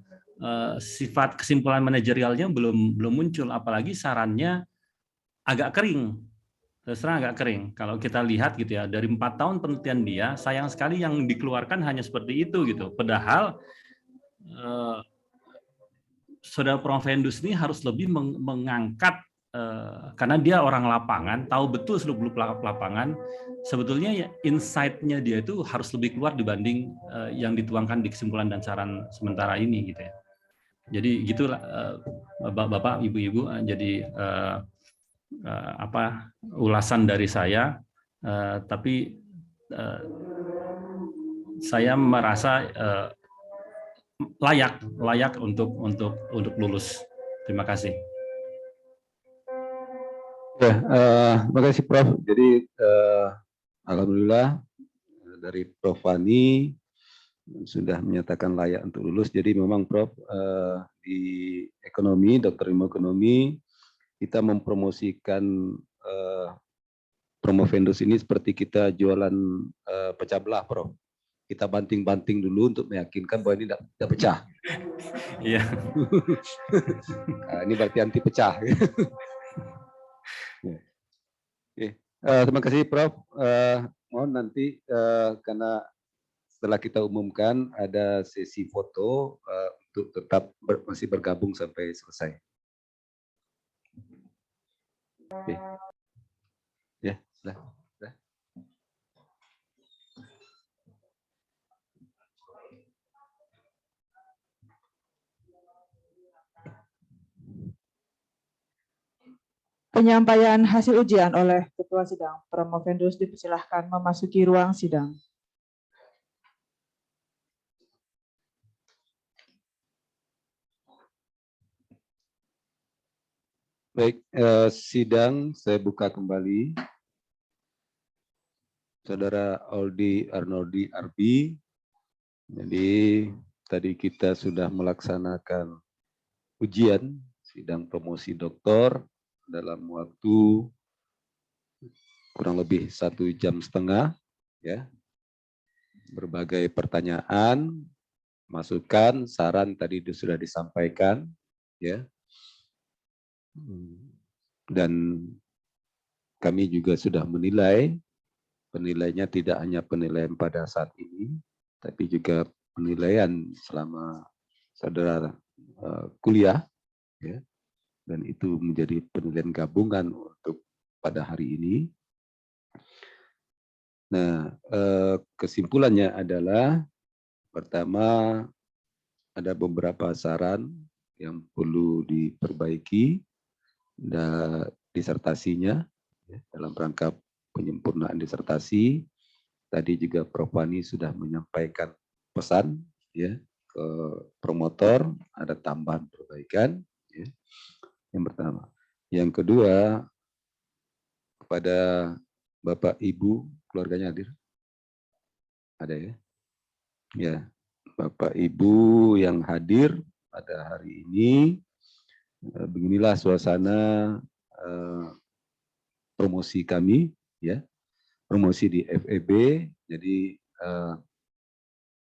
Sifat kesimpulan manajerialnya belum muncul, apalagi sarannya agak kering, terus terang agak kering. Kalau kita lihat gitu ya, dari 4 tahun penelitian dia, sayang sekali yang dikeluarkan hanya seperti itu gitu. Padahal Saudara Provendus ini harus lebih mengangkat, karena dia orang lapangan, tahu betul seluk-beluk lapangan. Sebetulnya ya, insight-nya dia itu harus lebih keluar dibanding yang dituangkan di kesimpulan dan saran sementara ini gitu ya. Jadi gitulah Bapak, Ibu-ibu. Jadi ulasan dari saya, tapi saya merasa layak untuk lulus. Terima kasih. Ya, terima kasih Prof. Jadi alhamdulillah dari Prof Fani sudah menyatakan layak untuk lulus. Jadi memang Prof di ekonomi, Dokter Ilmu Ekonomi, kita mempromosikan Promovendus ini seperti kita jualan pecah belah, Prof. Kita banting-banting dulu untuk meyakinkan bahwa ini tidak pecah. Iya. Nah, ini berarti anti pecah. Oke. Terima kasih Prof. Mohon nanti karena setelah kita umumkan ada sesi foto untuk tetap masih bergabung sampai selesai. Oke. Ya, sudah. Penyampaian hasil ujian oleh Ketua Sidang. Promovendus dipersilahkan memasuki ruang sidang. Baik, sidang saya buka kembali. Saudara Aldi Arnoldi Arbi. Jadi tadi kita sudah melaksanakan ujian sidang promosi doktor dalam waktu kurang lebih 1,5 jam, ya. Berbagai pertanyaan, masukan, saran tadi sudah disampaikan, ya. Dan kami juga sudah menilai, penilaiannya tidak hanya penilaian pada saat ini, tapi juga penilaian selama saudara kuliah, ya. Dan itu menjadi penilaian gabungan untuk pada hari ini. Nah, kesimpulannya adalah pertama ada beberapa saran yang perlu diperbaiki dan disertasinya ya, dalam rangka penyempurnaan disertasi. Tadi juga Prof Fani sudah menyampaikan pesan ya ke promotor, ada tambahan perbaikan ya. Yang pertama. Yang kedua, kepada Bapak Ibu, keluarganya hadir? Ada ya? Ya, Bapak Ibu yang hadir pada hari ini, beginilah suasana promosi kami, ya, promosi di FEB. Jadi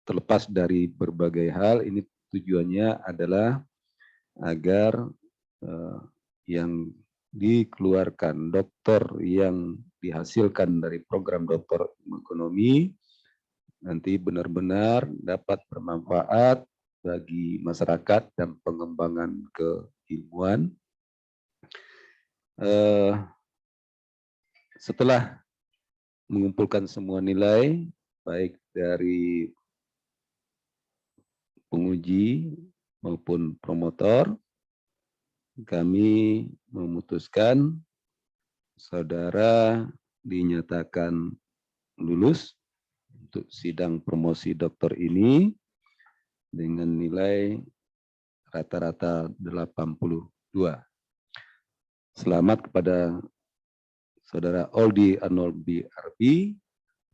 terlepas dari berbagai hal, ini tujuannya adalah agar yang dikeluarkan dokter yang dihasilkan dari program dokter ekonomi nanti benar-benar dapat bermanfaat bagi masyarakat dan pengembangan keilmuan. Setelah mengumpulkan semua nilai, baik dari penguji maupun promotor, kami memutuskan saudara dinyatakan lulus untuk sidang promosi dokter ini dengan nilai rata-rata 82. Selamat kepada saudara Aldi Arnoldi Arbi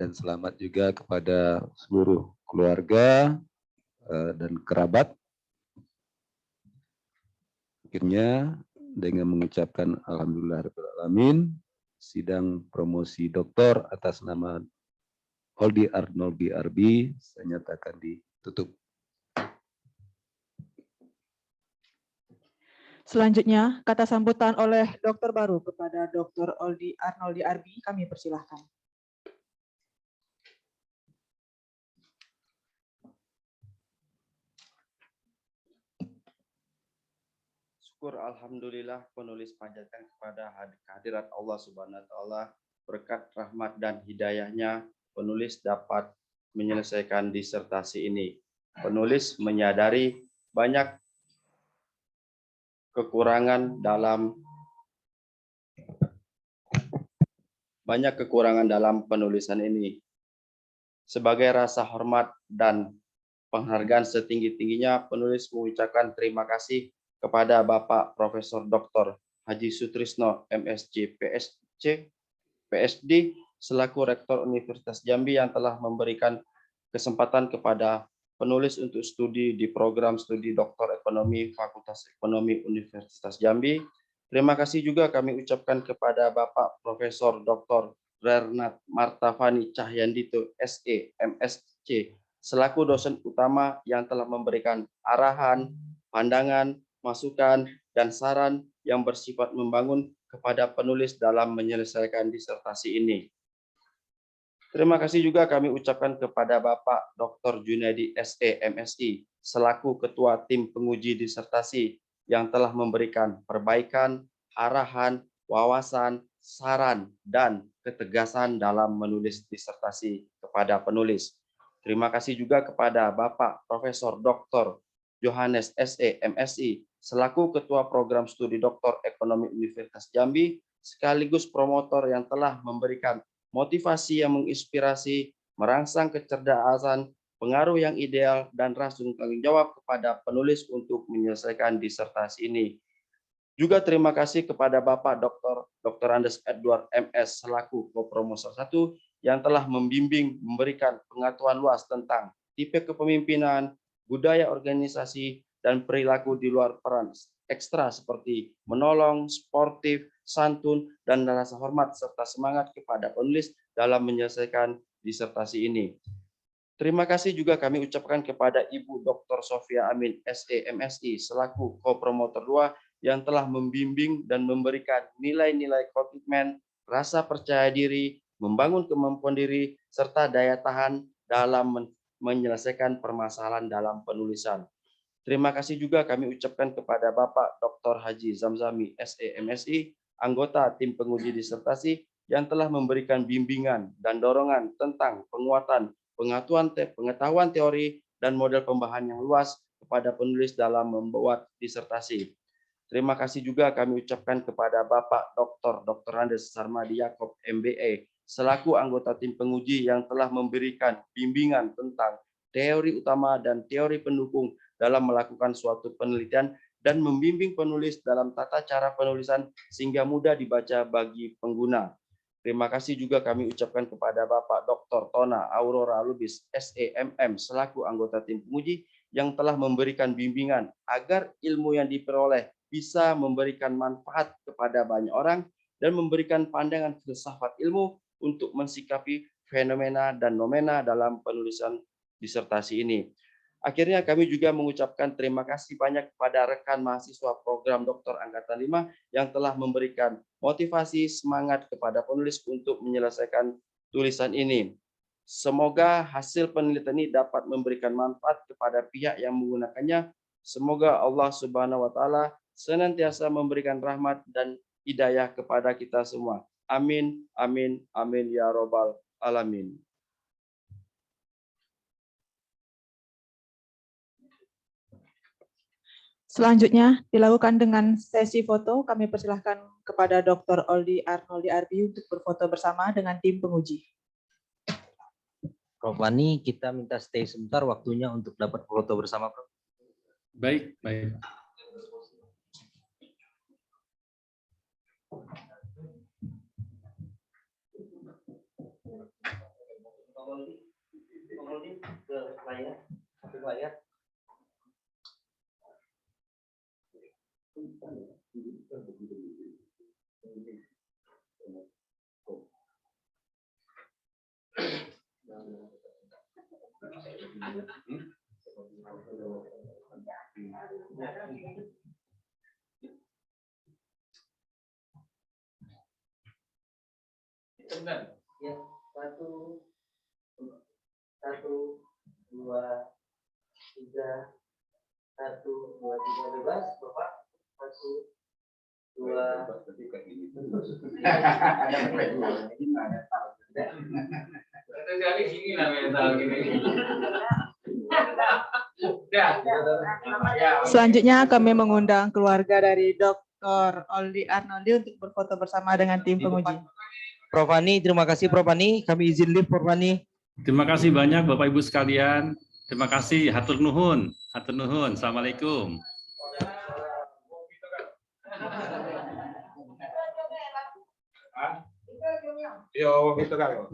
dan selamat juga kepada seluruh keluarga dan kerabat. Akhirnya dengan mengucapkan alhamdulillahirrahmanirrahim, sidang promosi doktor atas nama Aldi Arnoldi Arbi saya nyatakan ditutup. Selanjutnya, kata sambutan oleh dokter baru kepada Dr. Aldi Arnoldi Arbi, kami persilahkan. Syukur alhamdulillah penulis panjatkan kepada kehadirat Allah Subhanahu wa taala, berkat rahmat dan hidayahnya penulis dapat menyelesaikan disertasi ini. Penulis menyadari banyak kekurangan dalam penulisan ini. Sebagai rasa hormat dan penghargaan setinggi-tingginya, penulis mengucapkan terima kasih kepada Bapak Profesor Dr. Haji Sutrisno, MSc, PSD, selaku Rektor Universitas Jambi yang telah memberikan kesempatan kepada penulis untuk studi di program studi Doktor Ekonomi Fakultas Ekonomi Universitas Jambi. Terima kasih juga kami ucapkan kepada Bapak Profesor Dr. Renat Martafani Cahyandito, SE, MSc, selaku dosen utama yang telah memberikan arahan, pandangan, masukan, dan saran yang bersifat membangun kepada penulis dalam menyelesaikan disertasi ini. Terima kasih juga kami ucapkan kepada Bapak Dr. Junaidi, SE, MSI, selaku Ketua Tim Penguji Disertasi yang telah memberikan perbaikan, arahan, wawasan, saran, dan ketegasan dalam menulis disertasi kepada penulis. Terima kasih juga kepada Bapak Profesor Dr. Johannes, SE, MSI, selaku Ketua Program Studi Doktor Ekonomi Universitas Jambi, sekaligus promotor yang telah memberikan motivasi yang menginspirasi, merangsang kecerdasan, pengaruh yang ideal, dan rasa tanggung jawab kepada penulis untuk menyelesaikan disertasi ini. Juga terima kasih kepada Bapak Dr. Andes Edward, MS, selaku Kopromotor 1, yang telah membimbing, memberikan pengetahuan luas tentang tipe kepemimpinan, budaya organisasi, dan perilaku di luar peran ekstra seperti menolong, sportif, santun, dan rasa hormat serta semangat kepada penulis dalam menyelesaikan disertasi ini. Terima kasih juga kami ucapkan kepada Ibu Dr. Sofia Amin, SE, MSI, selaku Kopromotor 2 yang telah membimbing dan memberikan nilai-nilai komitmen, rasa percaya diri, membangun kemampuan diri, serta daya tahan dalam menyelesaikan permasalahan dalam penulisan. Terima kasih juga kami ucapkan kepada Bapak Dr. Haji Zamzami, SE, MSI, anggota tim penguji disertasi yang telah memberikan bimbingan dan dorongan tentang penguatan pengetahuan teori dan model pembahasan yang luas kepada penulis dalam membuat disertasi. Terima kasih juga kami ucapkan kepada Bapak Dr. Andes Sarmadi Yakob, MBA, selaku anggota tim penguji yang telah memberikan bimbingan tentang teori utama dan teori pendukung dalam melakukan suatu penelitian dan membimbing penulis dalam tata cara penulisan sehingga mudah dibaca bagi pengguna. Terima kasih juga kami ucapkan kepada Bapak Dr. Tona Aurora Lubis, SEMM, selaku anggota tim penguji yang telah memberikan bimbingan agar ilmu yang diperoleh bisa memberikan manfaat kepada banyak orang dan memberikan pandangan filsafat ilmu untuk mensikapi fenomena dan nomena dalam penulisan disertasi ini. Akhirnya kami juga mengucapkan terima kasih banyak kepada rekan mahasiswa program Doktor Angkatan 5 yang telah memberikan motivasi semangat kepada penulis untuk menyelesaikan tulisan ini. Semoga hasil penelitian ini dapat memberikan manfaat kepada pihak yang menggunakannya. Semoga Allah Subhanahu wa taala senantiasa memberikan rahmat dan hidayah kepada kita semua. Amin, amin, amin ya robbal alamin. Selanjutnya dilakukan dengan sesi foto. Kami persilahkan kepada Dr. Oldi Arnoldi Arbi untuk berfoto bersama dengan tim penguji. Prof. Wani, kita minta stay sebentar waktunya untuk dapat foto bersama, Prof. Baik, baik. Ya, satu, dua, tiga, bebas, Bapak. 1, 2, Selanjutnya kami mengundang keluarga dari Dr. Oldi Arnoldi untuk berfoto bersama dengan tim penguji. Prof. Wani, terima kasih Prof. Wani. Kami izin live, Prof. Wani. Terima kasih banyak Bapak Ibu sekalian. Terima kasih, hatur nuhun. Hatur nuhun. Assalamualaikum. Yo, gitu kan.